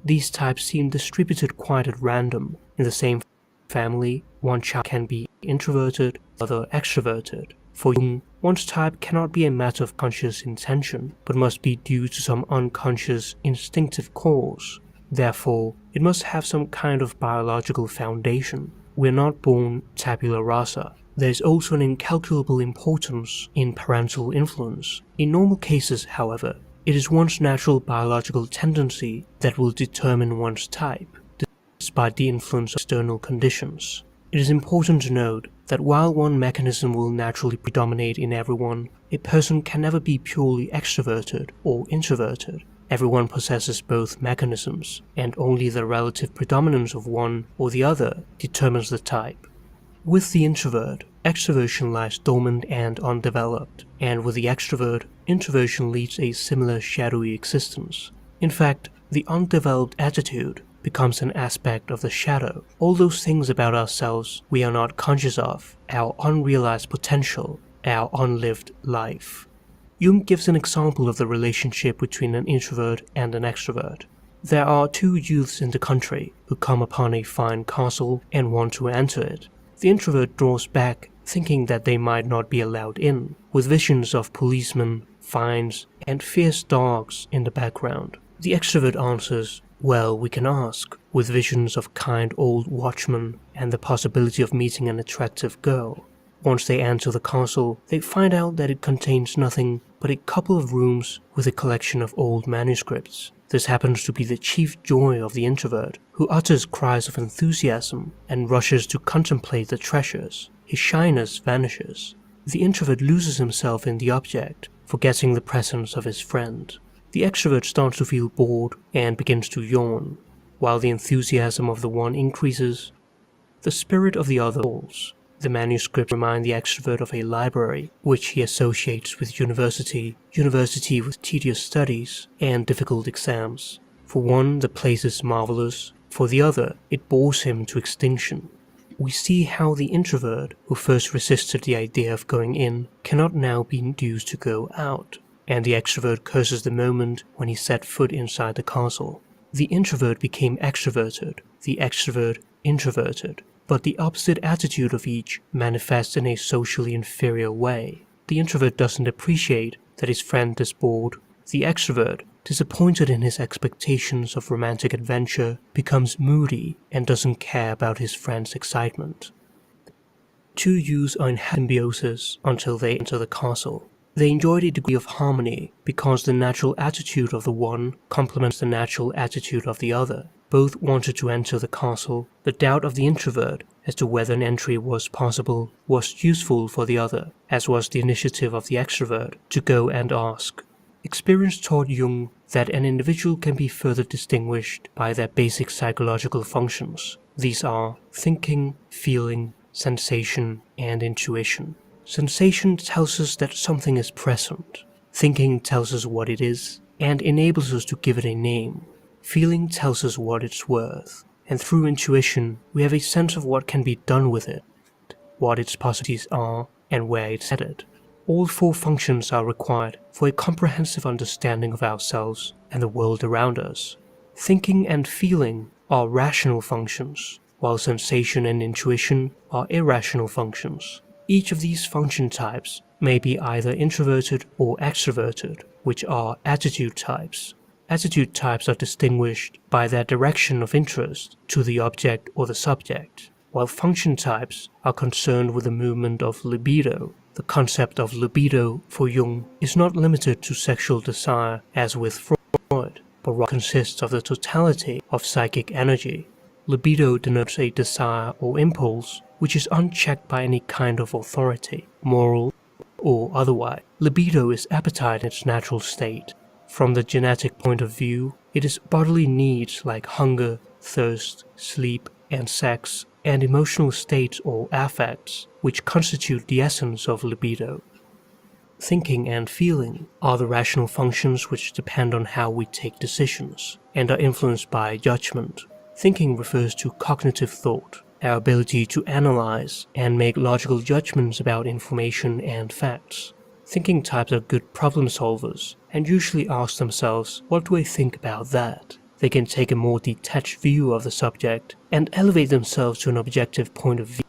These types seem distributed quite at random. In the same family, one child can be introverted, the other extroverted. For Jung, one's type cannot be a matter of conscious intention, but must be due to some unconscious, instinctive cause. Therefore, it must have some kind of biological foundation. We're not born tabula rasa. There is also an incalculable importance in parental influence. In normal cases, however, it is one's natural biological tendency that will determine one's type, despite the influence of external conditions. It is important to note that while one mechanism will naturally predominate in everyone, a person can never be purely extroverted or introverted. Everyone possesses both mechanisms, and only the relative predominance of one or the other determines the type. With the introvert, extroversion lies dormant and undeveloped, and with the extrovert, introversion leads a similar shadowy existence. In fact, the undeveloped attitude becomes an aspect of the shadow, all those things about ourselves we are not conscious of, our unrealized potential, our unlived life. Jung gives an example of the relationship between an introvert and an extrovert. There are two youths in the country who come upon a fine castle and want to enter it. The introvert draws back, thinking that they might not be allowed in, with visions of policemen, fines, and fierce dogs in the background. The extrovert answers, "Well, we can ask," with visions of kind old watchmen and the possibility of meeting an attractive girl. Once they enter the castle, they find out that it contains nothing but a couple of rooms with a collection of old manuscripts. This happens to be the chief joy of the introvert, who utters cries of enthusiasm and rushes to contemplate the treasures. His shyness vanishes. The introvert loses himself in the object, forgetting the presence of his friend. The extrovert starts to feel bored and begins to yawn. While the enthusiasm of the one increases, the spirit of the other falls. The manuscripts remind the extrovert of a library, which he associates with university with tedious studies and difficult exams. For one, the place is marvelous. For the other, it bores him to extinction. We see how the introvert, who first resisted the idea of going in, cannot now be induced to go out, and the extrovert curses the moment when he set foot inside the castle. The introvert became extroverted, the extrovert introverted. But the opposite attitude of each manifests in a socially inferior way. The introvert doesn't appreciate that his friend is bored. The extrovert, disappointed in his expectations of romantic adventure, becomes moody and doesn't care about his friend's excitement. Two youths are in symbiosis until they enter the castle. They enjoyed a degree of harmony because the natural attitude of the one complements the natural attitude of the other. Both wanted to enter the castle. The doubt of the introvert as to whether an entry was possible was useful for the other, as was the initiative of the extrovert to go and ask. Experience taught Jung that an individual can be further distinguished by their basic psychological functions. These are thinking, feeling, sensation, and intuition. Sensation tells us that something is present. Thinking tells us what it is and enables us to give it a name. Feeling tells us what it's worth, and through intuition we have a sense of what can be done with it, what its possibilities are, and where it's headed. All four functions are required for a comprehensive understanding of ourselves and the world around us. Thinking and feeling are rational functions, while sensation and intuition are irrational functions. Each of these function types may be either introverted or extroverted, which are attitude types. Attitude types are distinguished by their direction of interest to the object or the subject, while function types are concerned with the movement of libido, The concept of libido for Jung is not limited to sexual desire as with Freud, but rather consists of the totality of psychic energy. Libido denotes a desire or impulse which is unchecked by any kind of authority, moral or otherwise. Libido is appetite in its natural state. From the genetic point of view, it is bodily needs like hunger, thirst, sleep, and sex, and emotional states or affects, which constitute the essence of libido. Thinking and feeling are the rational functions which depend on how we take decisions, and are influenced by judgment. Thinking refers to cognitive thought, our ability to analyze and make logical judgments about information and facts. Thinking types are good problem solvers, and usually ask themselves, what do I think about that? They can take a more detached view of the subject and elevate themselves to an objective point of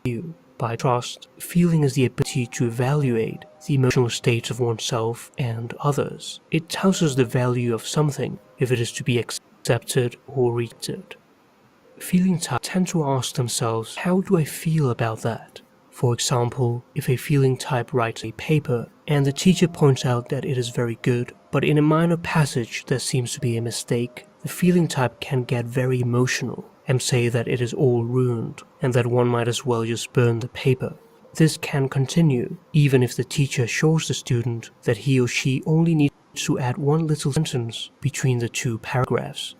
view. By trust, feeling is the ability to evaluate the emotional states of oneself and others. It tells us the value of something, if it is to be accepted or rejected. Feeling types tend to ask themselves, how do I feel about that? For example, if a feeling type writes a paper and the teacher points out that it is very good, but in a minor passage there seems to be a mistake, the feeling type can get very emotional and say that it is all ruined and that one might as well just burn the paper. This can continue even if the teacher assures the student that he or she only needs to add one little sentence between the two paragraphs.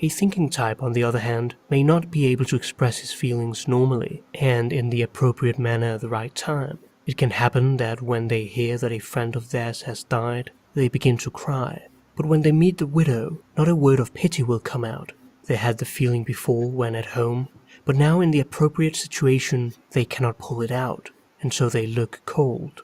A thinking type, on the other hand, may not be able to express his feelings normally and in the appropriate manner at the right time. It can happen that when they hear that a friend of theirs has died, they begin to cry. But when they meet the widow, not a word of pity will come out. They had the feeling before when at home, but now in the appropriate situation they cannot pull it out, and so they look cold.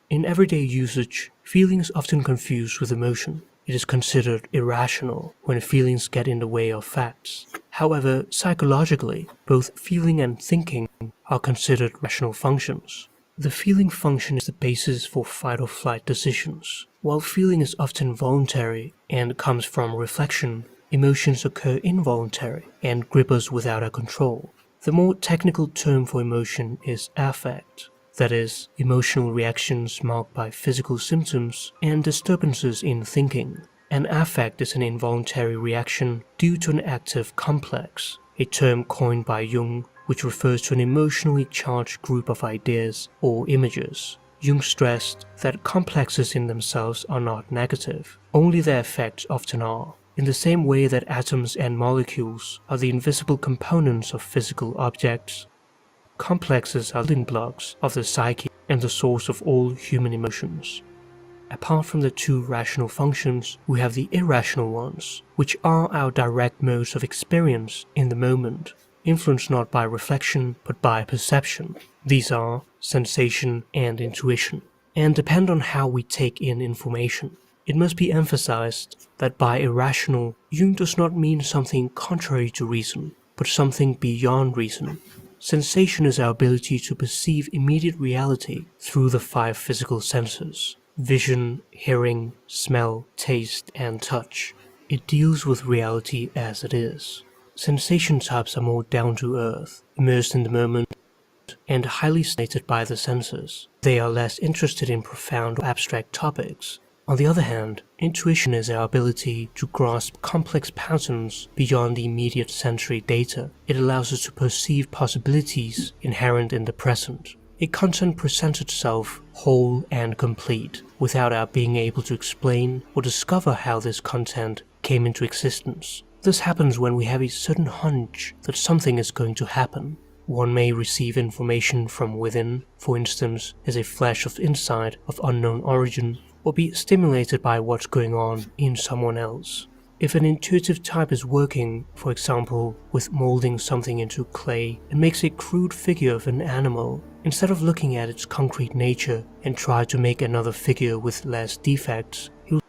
In everyday usage, feeling is often confused with emotion. It is considered irrational when feelings get in the way of facts. However, psychologically, both feeling and thinking are considered rational functions. The feeling function is the basis for fight or flight decisions. While feeling is often voluntary and comes from reflection, emotions occur involuntary and grip us without our control. The more technical term for emotion is affect. That is, emotional reactions marked by physical symptoms and disturbances in thinking. An affect is an involuntary reaction due to an active complex, a term coined by Jung which refers to an emotionally charged group of ideas or images. Jung stressed that complexes in themselves are not negative, only their effects often are. In the same way that atoms and molecules are the invisible components of physical objects, complexes are building blocks of the psyche and the source of all human emotions. Apart from the two rational functions, we have the irrational ones, which are our direct modes of experience in the moment, influenced not by reflection but by perception. These are sensation and intuition, and depend on how we take in information. It must be emphasized that by irrational, Jung does not mean something contrary to reason, but something beyond reason. Sensation is our ability to perceive immediate reality through the five physical senses: vision, hearing, smell, taste, and touch. It deals with reality as it is. Sensation types are more down to earth, immersed in the moment, and highly stimulated by the senses. They are less interested in profound or abstract topics. On the other hand, intuition is our ability to grasp complex patterns beyond the immediate sensory data. It allows us to perceive possibilities inherent in the present. A content presents itself whole and complete, without our being able to explain or discover how this content came into existence. This happens when we have a certain hunch that something is going to happen. One may receive information from within, for instance, as a flash of insight of unknown origin, or be stimulated by what's going on in someone else. If an intuitive type is working, for example, with molding something into clay and makes a crude figure of an animal, instead of looking at its concrete nature and try to make another figure with less defects, he will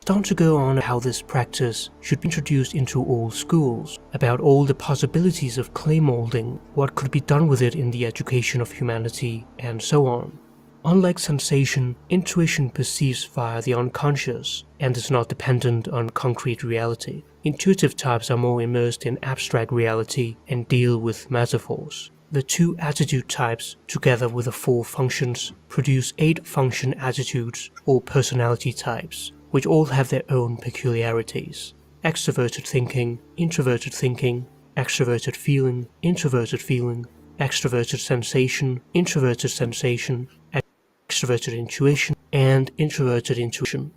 start to go on how this practice should be introduced into all schools, about all the possibilities of clay molding, what could be done with it in the education of humanity, and so on. Unlike sensation, intuition perceives via the unconscious and is not dependent on concrete reality. Intuitive types are more immersed in abstract reality and deal with metaphors. the 2 attitude types, together with the 4 functions, produce 8 function attitudes or personality types, which all have their own peculiarities. Extroverted thinking, introverted thinking, extroverted feeling, introverted feeling, extroverted sensation, extroverted intuition, and introverted intuition.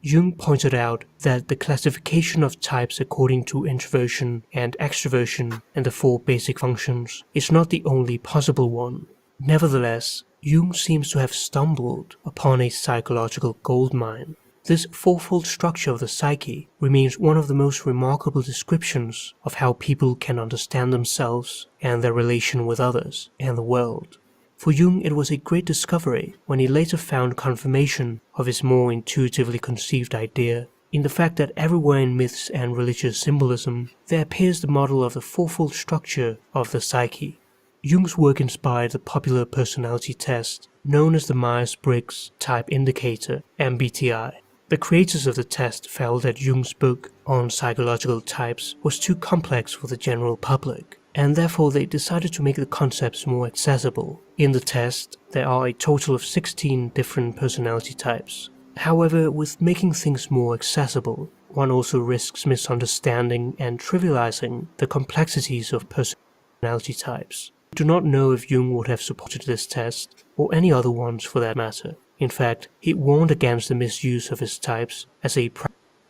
Jung pointed out that the classification of types according to introversion and extroversion and the 4 basic functions is not the only possible one. Nevertheless, Jung seems to have stumbled upon a psychological goldmine. This fourfold structure of the psyche remains one of the most remarkable descriptions of how people can understand themselves and their relation with others and the world. For Jung, it was a great discovery when he later found confirmation of his more intuitively conceived idea in the fact that everywhere in myths and religious symbolism there appears the model of the fourfold structure of the psyche. Jung's work inspired the popular personality test known as the Myers-Briggs Type Indicator, MBTI. The creators of the test felt that Jung's book on psychological types was too complex for the general public, and therefore they decided to make the concepts more accessible. In the test, there are a total of 16 different personality types. However, with making things more accessible, one also risks misunderstanding and trivializing the complexities of personality types. We do not know if Jung would have supported this test, or any other ones for that matter. In fact, he warned against the misuse of his types as a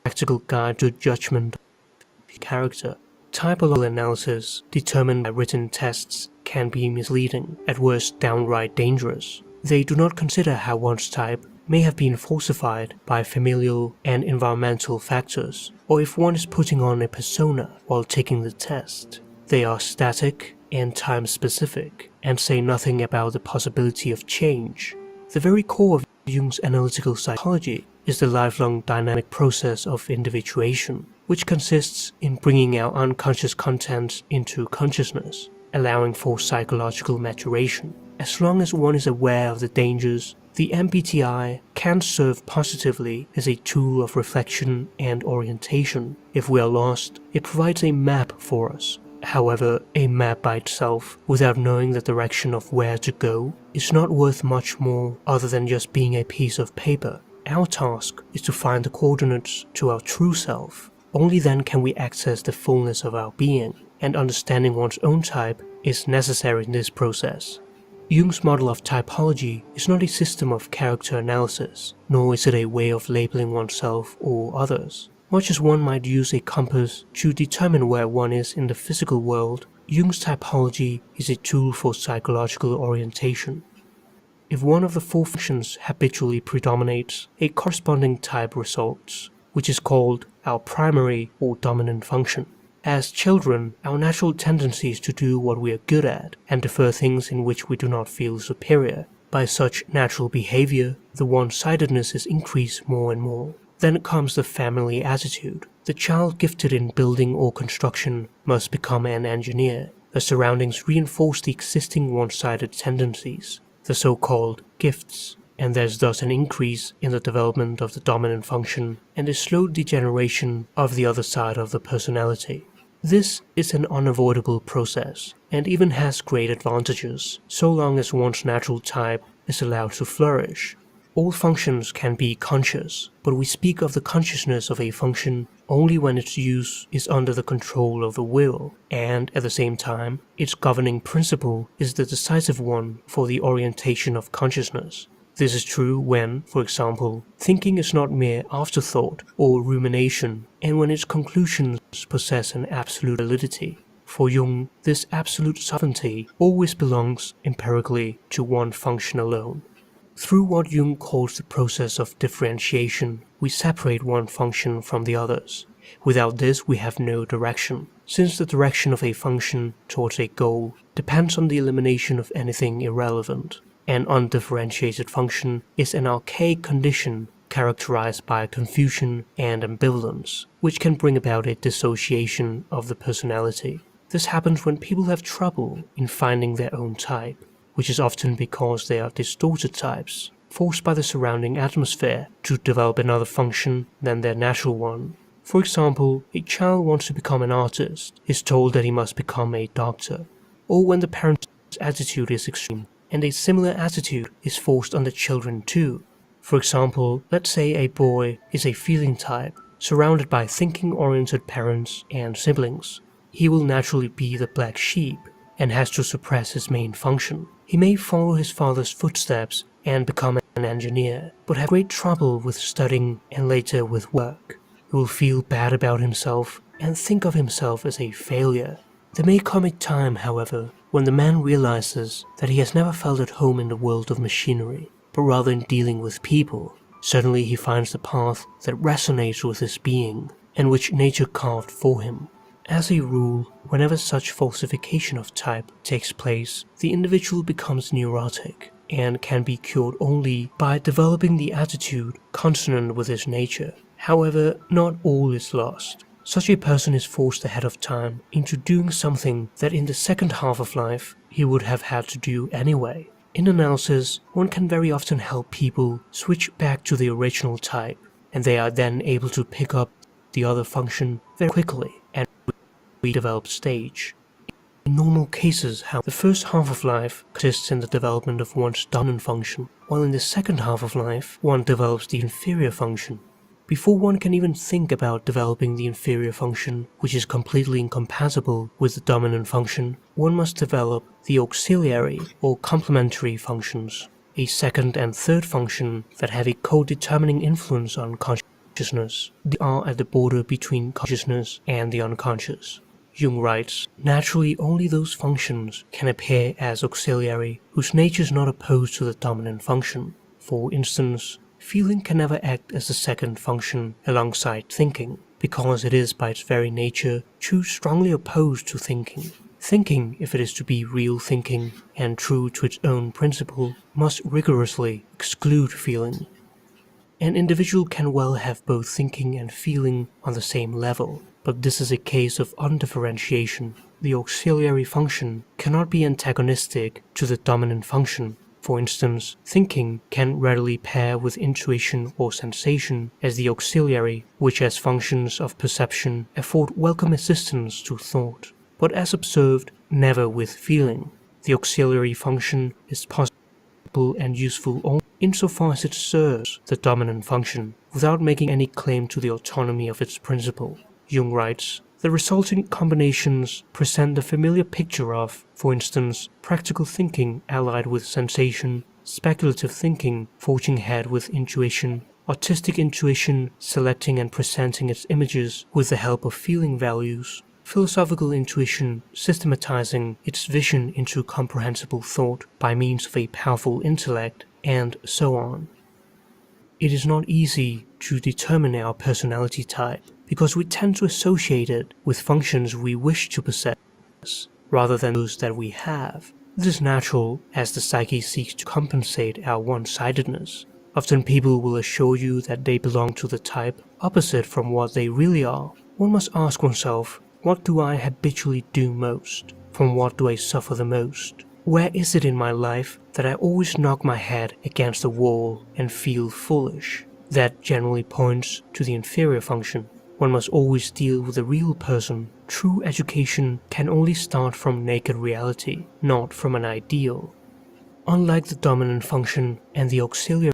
practical guide to judgment of character. Typological analysis determined by written tests can be misleading, at worst downright dangerous. They do not consider how one's type may have been falsified by familial and environmental factors, or if one is putting on a persona while taking the test. They are static and time-specific, and say nothing about the possibility of change. The very core of Jung's analytical psychology is the lifelong dynamic process of individuation, which consists in bringing our unconscious content into consciousness, allowing for psychological maturation. As long as one is aware of the dangers, the MBTI can serve positively as a tool of reflection and orientation. If we are lost, it provides a map for us. However, a map by itself, without knowing the direction of where to go, is not worth much more other than just being a piece of paper. Our task is to find the coordinates to our true self. Only then can we access the fullness of our being, and understanding one's own type is necessary in this process. Jung's model of typology is not a system of character analysis, nor is it a way of labeling oneself or others. Much as one might use a compass to determine where one is in the physical world, Jung's typology is a tool for psychological orientation. If one of the 4 functions habitually predominates, a corresponding type results, which is called our primary or dominant function. As children, our natural tendency is to do what we are good at and defer things in which we do not feel superior. By such natural behavior, the one-sidedness is increased more and more. Then comes the family attitude. The child gifted in building or construction must become an engineer. The surroundings reinforce the existing one-sided tendencies, the so-called gifts, and there's thus an increase in the development of the dominant function and a slow degeneration of the other side of the personality. This is an unavoidable process, and even has great advantages, so long as one's natural type is allowed to flourish. All functions can be conscious, but we speak of the consciousness of a function only when its use is under the control of the will, and at the same time, its governing principle is the decisive one for the orientation of consciousness. This is true when, for example, thinking is not mere afterthought or rumination, and when its conclusions possess an absolute validity. For Jung, this absolute sovereignty always belongs empirically to one function alone. Through what Jung calls the process of differentiation, we separate one function from the others. Without this, we have no direction, since the direction of a function towards a goal depends on the elimination of anything irrelevant. An undifferentiated function is an archaic condition characterized by confusion and ambivalence, which can bring about a dissociation of the personality. This happens when people have trouble in finding their own type, which is often because they are distorted types, forced by the surrounding atmosphere to develop another function than their natural one. For example, a child wants to become an artist, is told that he must become a doctor. Or when the parents attitude is extreme, and a similar attitude is forced on the children too. For example, let's say a boy is a feeling type, surrounded by thinking-oriented parents and siblings. He will naturally be the black sheep and has to suppress his main function. He may follow his father's footsteps and become an engineer, but have great trouble with studying and later with work. He will feel bad about himself and think of himself as a failure. There may come a time, however, when the man realizes that he has never felt at home in the world of machinery, but rather in dealing with people. Suddenly he finds the path that resonates with his being, and which nature carved for him. As a rule, whenever such falsification of type takes place, the individual becomes neurotic, and can be cured only by developing the attitude consonant with his nature. However, not all is lost. Such a person is forced ahead of time into doing something that in the second half of life he would have had to do anyway. In analysis, one can very often help people switch back to the original type, and they are then able to pick up the other function very quickly and redevelop stage. In normal cases, how the first half of life consists in the development of one's dominant function, while in the second half of life one develops the inferior function. Before one can even think about developing the inferior function, which is completely incompatible with the dominant function, one must develop the auxiliary or complementary functions, a second and third function that have a co-determining influence on consciousness. They are at the border between consciousness and the unconscious. Jung writes, naturally only those functions can appear as auxiliary whose nature is not opposed to the dominant function. For instance, feeling can never act as the second function alongside thinking, because it is by its very nature too strongly opposed to thinking. Thinking, if it is to be real thinking and true to its own principle, must rigorously exclude feeling. An individual can well have both thinking and feeling on the same level, but this is a case of undifferentiation. The auxiliary function cannot be antagonistic to the dominant function. For instance, thinking can readily pair with intuition or sensation as the auxiliary, which as functions of perception afford welcome assistance to thought, but as observed, never with feeling. The auxiliary function is possible and useful only insofar as it serves the dominant function, without making any claim to the autonomy of its principle. Jung writes, the resulting combinations present the familiar picture of, for instance, practical thinking allied with sensation, speculative thinking forging ahead with intuition, artistic intuition selecting and presenting its images with the help of feeling values, philosophical intuition systematizing its vision into comprehensible thought by means of a powerful intellect, and so on. It is not easy to determine our personality type, because we tend to associate it with functions we wish to possess, rather than those that we have. This is natural, as the psyche seeks to compensate our one-sidedness. Often people will assure you that they belong to the type opposite from what they really are. One must ask oneself, what do I habitually do most? From what do I suffer the most? Where is it in my life that I always knock my head against the wall and feel foolish? That generally points to the inferior function. One must always deal with a real person. True education can only start from naked reality, not from an ideal. Unlike the dominant function and the auxiliary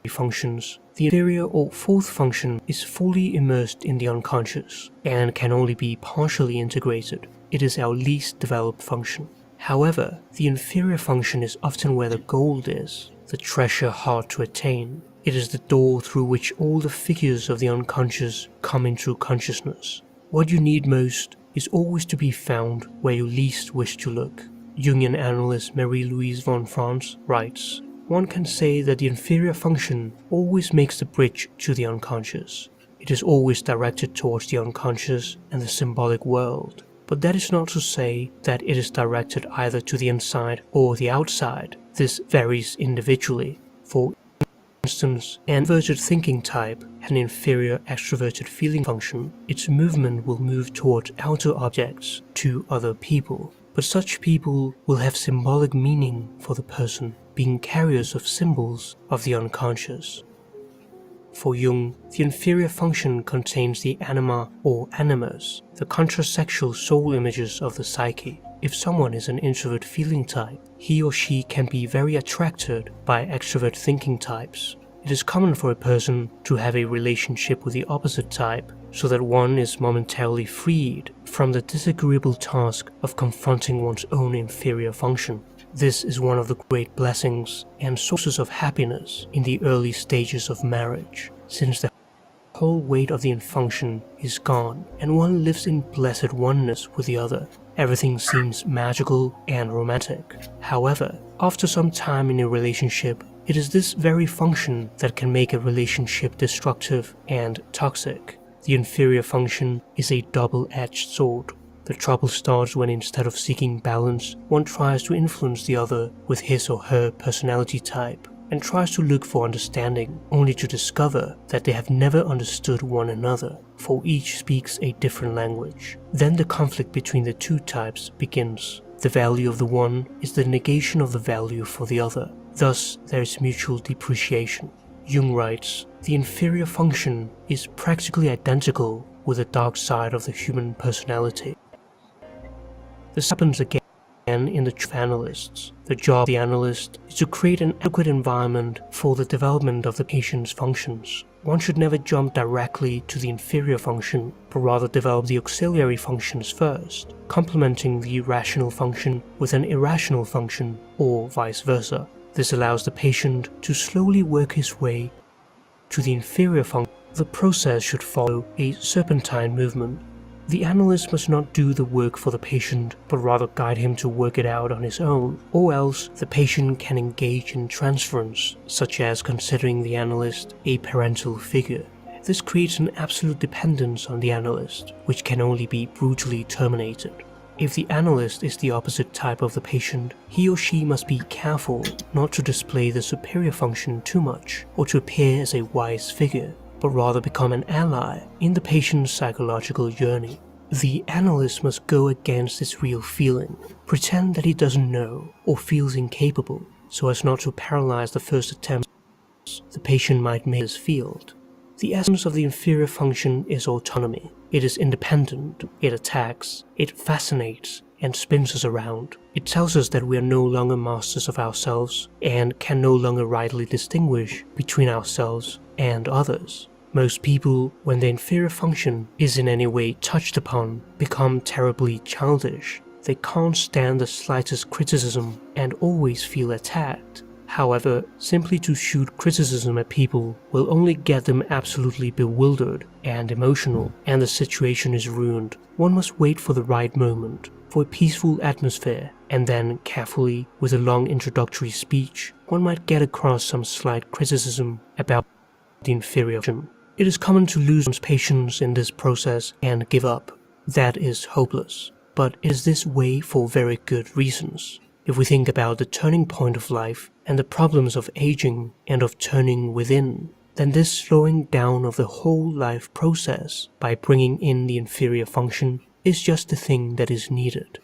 functions, the inferior or fourth function is fully immersed in the unconscious and can only be partially integrated. It is our least developed function. However, the inferior function is often where the gold is, the treasure hard to attain. It is the door through which all the figures of the unconscious come into consciousness. What you need most is always to be found where you least wish to look. Jungian analyst Marie-Louise von Franz writes, one can say that the inferior function always makes the bridge to the unconscious. It is always directed towards the unconscious and the symbolic world. But that is not to say that it is directed either to the inside or the outside. This varies individually. For instance, an inverted thinking type has an inferior extroverted feeling function. Its movement will move towards outer objects, to other people. But such people will have symbolic meaning for the person, being carriers of symbols of the unconscious. For Jung, the inferior function contains the anima or animus, the contrasexual soul images of the psyche. If someone is an introvert feeling type, he or she can be very attracted by extrovert thinking types. It is common for a person to have a relationship with the opposite type, so that one is momentarily freed from the disagreeable task of confronting one's own inferior function. This is one of the great blessings and sources of happiness in the early stages of marriage, since the whole weight of the function is gone and one lives in blessed oneness with the other. Everything seems magical and romantic. However, after some time in a relationship, it is this very function that can make a relationship destructive and toxic. The inferior function is a double-edged sword. The trouble starts when instead of seeking balance, one tries to influence the other with his or her personality type and tries to look for understanding, only to discover that they have never understood one another, for each speaks a different language. Then the conflict between the two types begins. The value of the one is the negation of the value for the other. Thus, there is mutual depreciation. Jung writes, the inferior function is practically identical with the dark side of the human personality. This happens again in the job of analysts. The job of the analyst is to create an adequate environment for the development of the patient's functions. One should never jump directly to the inferior function, but rather develop the auxiliary functions first, complementing the rational function with an irrational function, or vice versa. This allows the patient to slowly work his way to the inferior function. The process should follow a serpentine movement. The analyst must not do the work for the patient, but rather guide him to work it out on his own, or else the patient can engage in transference, such as considering the analyst a parental figure. This creates an absolute dependence on the analyst, which can only be brutally terminated. If the analyst is the opposite type of the patient, he or she must be careful not to display the superior function too much, or to appear as a wise figure, but rather become an ally in the patient's psychological journey. The analyst must go against his real feeling, pretend that he doesn't know or feels incapable, so as not to paralyze the first attempts the patient might make in this field. The essence of the inferior function is autonomy. It is independent, it attacks, it fascinates, and spins us around. It tells us that we are no longer masters of ourselves and can no longer rightly distinguish between ourselves and others. Most people, when the inferior function is in any way touched upon, become terribly childish. They can't stand the slightest criticism and always feel attacked. However, simply to shoot criticism at people will only get them absolutely bewildered and emotional, and the situation is ruined. One must wait for the right moment, for a peaceful atmosphere, and then carefully, with a long introductory speech, one might get across some slight criticism about the inferior function. It is common to lose one's patience in this process and give up. That is hopeless. But it is this way for very good reasons. If we think about the turning point of life and the problems of aging and of turning within, then this slowing down of the whole life process by bringing in the inferior function is just the thing that is needed.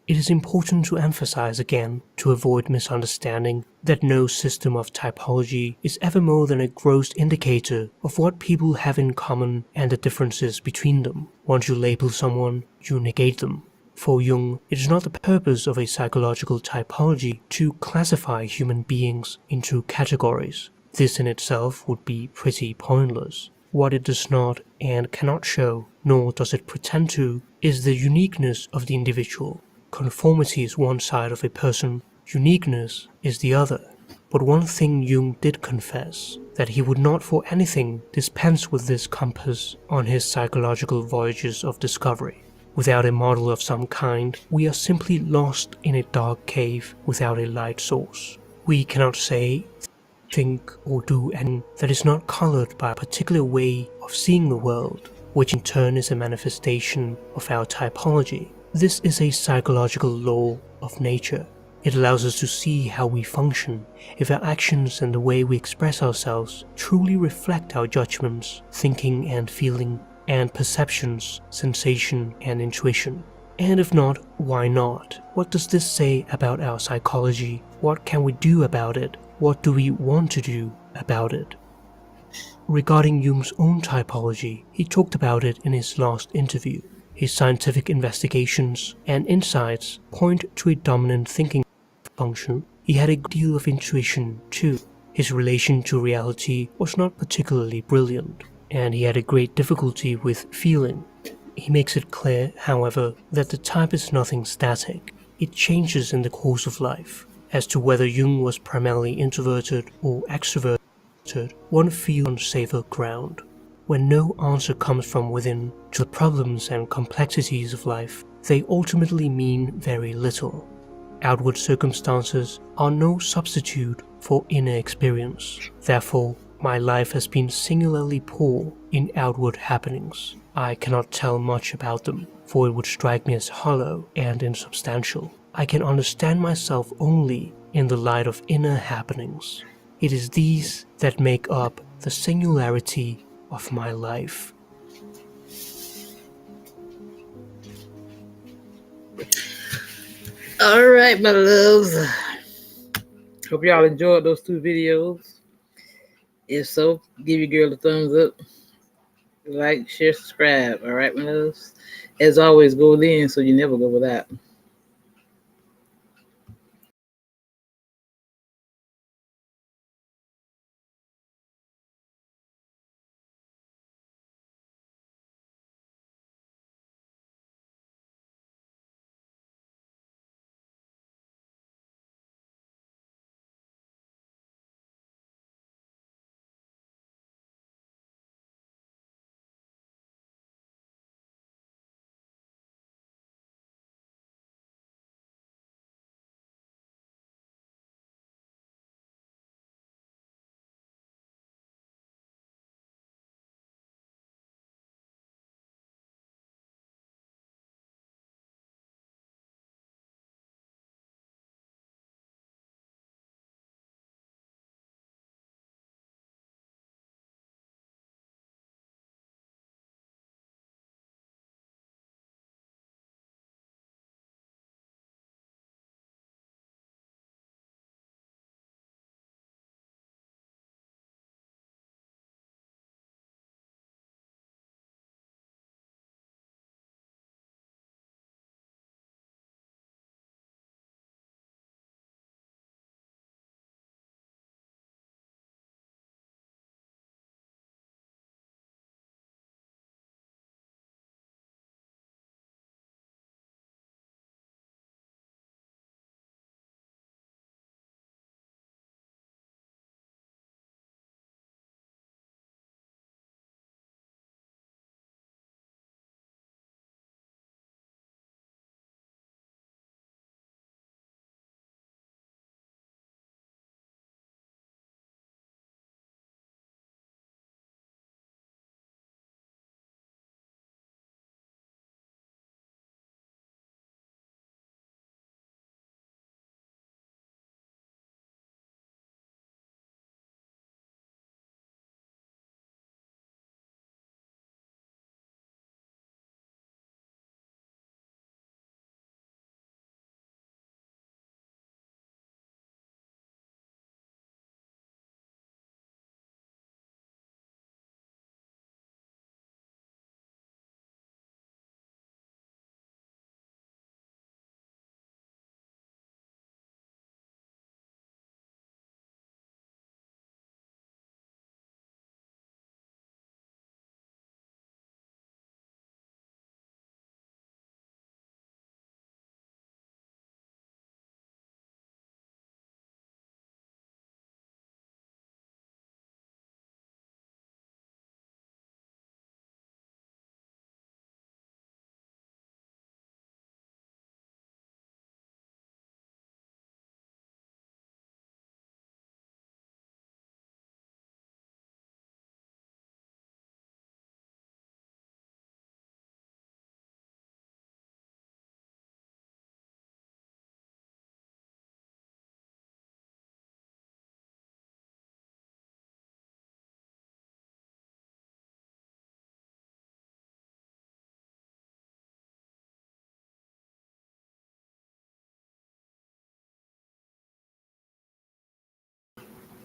It is important to emphasize again, to avoid misunderstanding, that no system of typology is ever more than a gross indicator of what people have in common and the differences between them. Once you label someone, you negate them. For Jung, it is not the purpose of a psychological typology to classify human beings into categories. This in itself would be pretty pointless. What it does not and cannot show, nor does it pretend to, is the uniqueness of the individual. Conformity is one side of a person, uniqueness is the other. But one thing Jung did confess, that he would not for anything dispense with this compass on his psychological voyages of discovery. Without a model of some kind, we are simply lost in a dark cave without a light source. We cannot say, think, or do anything that is not colored by a particular way of seeing the world, which in turn is a manifestation of our typology. This is a psychological law of nature. It allows us to see how we function, if our actions and the way we express ourselves truly reflect our judgments, thinking and feeling, and perceptions, sensation and intuition. And if not, why not? What does this say about our psychology? What can we do about it? What do we want to do about it? Regarding Jung's own typology, he talked about it in his last interview. His scientific investigations and insights point to a dominant thinking function. He had a good deal of intuition too. His relation to reality was not particularly brilliant, and he had a great difficulty with feeling. He makes it clear, however, that the type is nothing static. It changes in the course of life. As to whether Jung was primarily introverted or extroverted, one feels on safer ground. When no answer comes from within to the problems and complexities of life, they ultimately mean very little. Outward circumstances are no substitute for inner experience. Therefore, my life has been singularly poor in outward happenings. I cannot tell much about them, for it would strike me as hollow and insubstantial. I can understand myself only in the light of inner happenings. It is these that make up the singularity of my life. All right, my loves. Hope y'all enjoyed those 2 videos. If so, give your girl a thumbs up. Like, share, subscribe. All right, my loves. As always, go in so you never go without.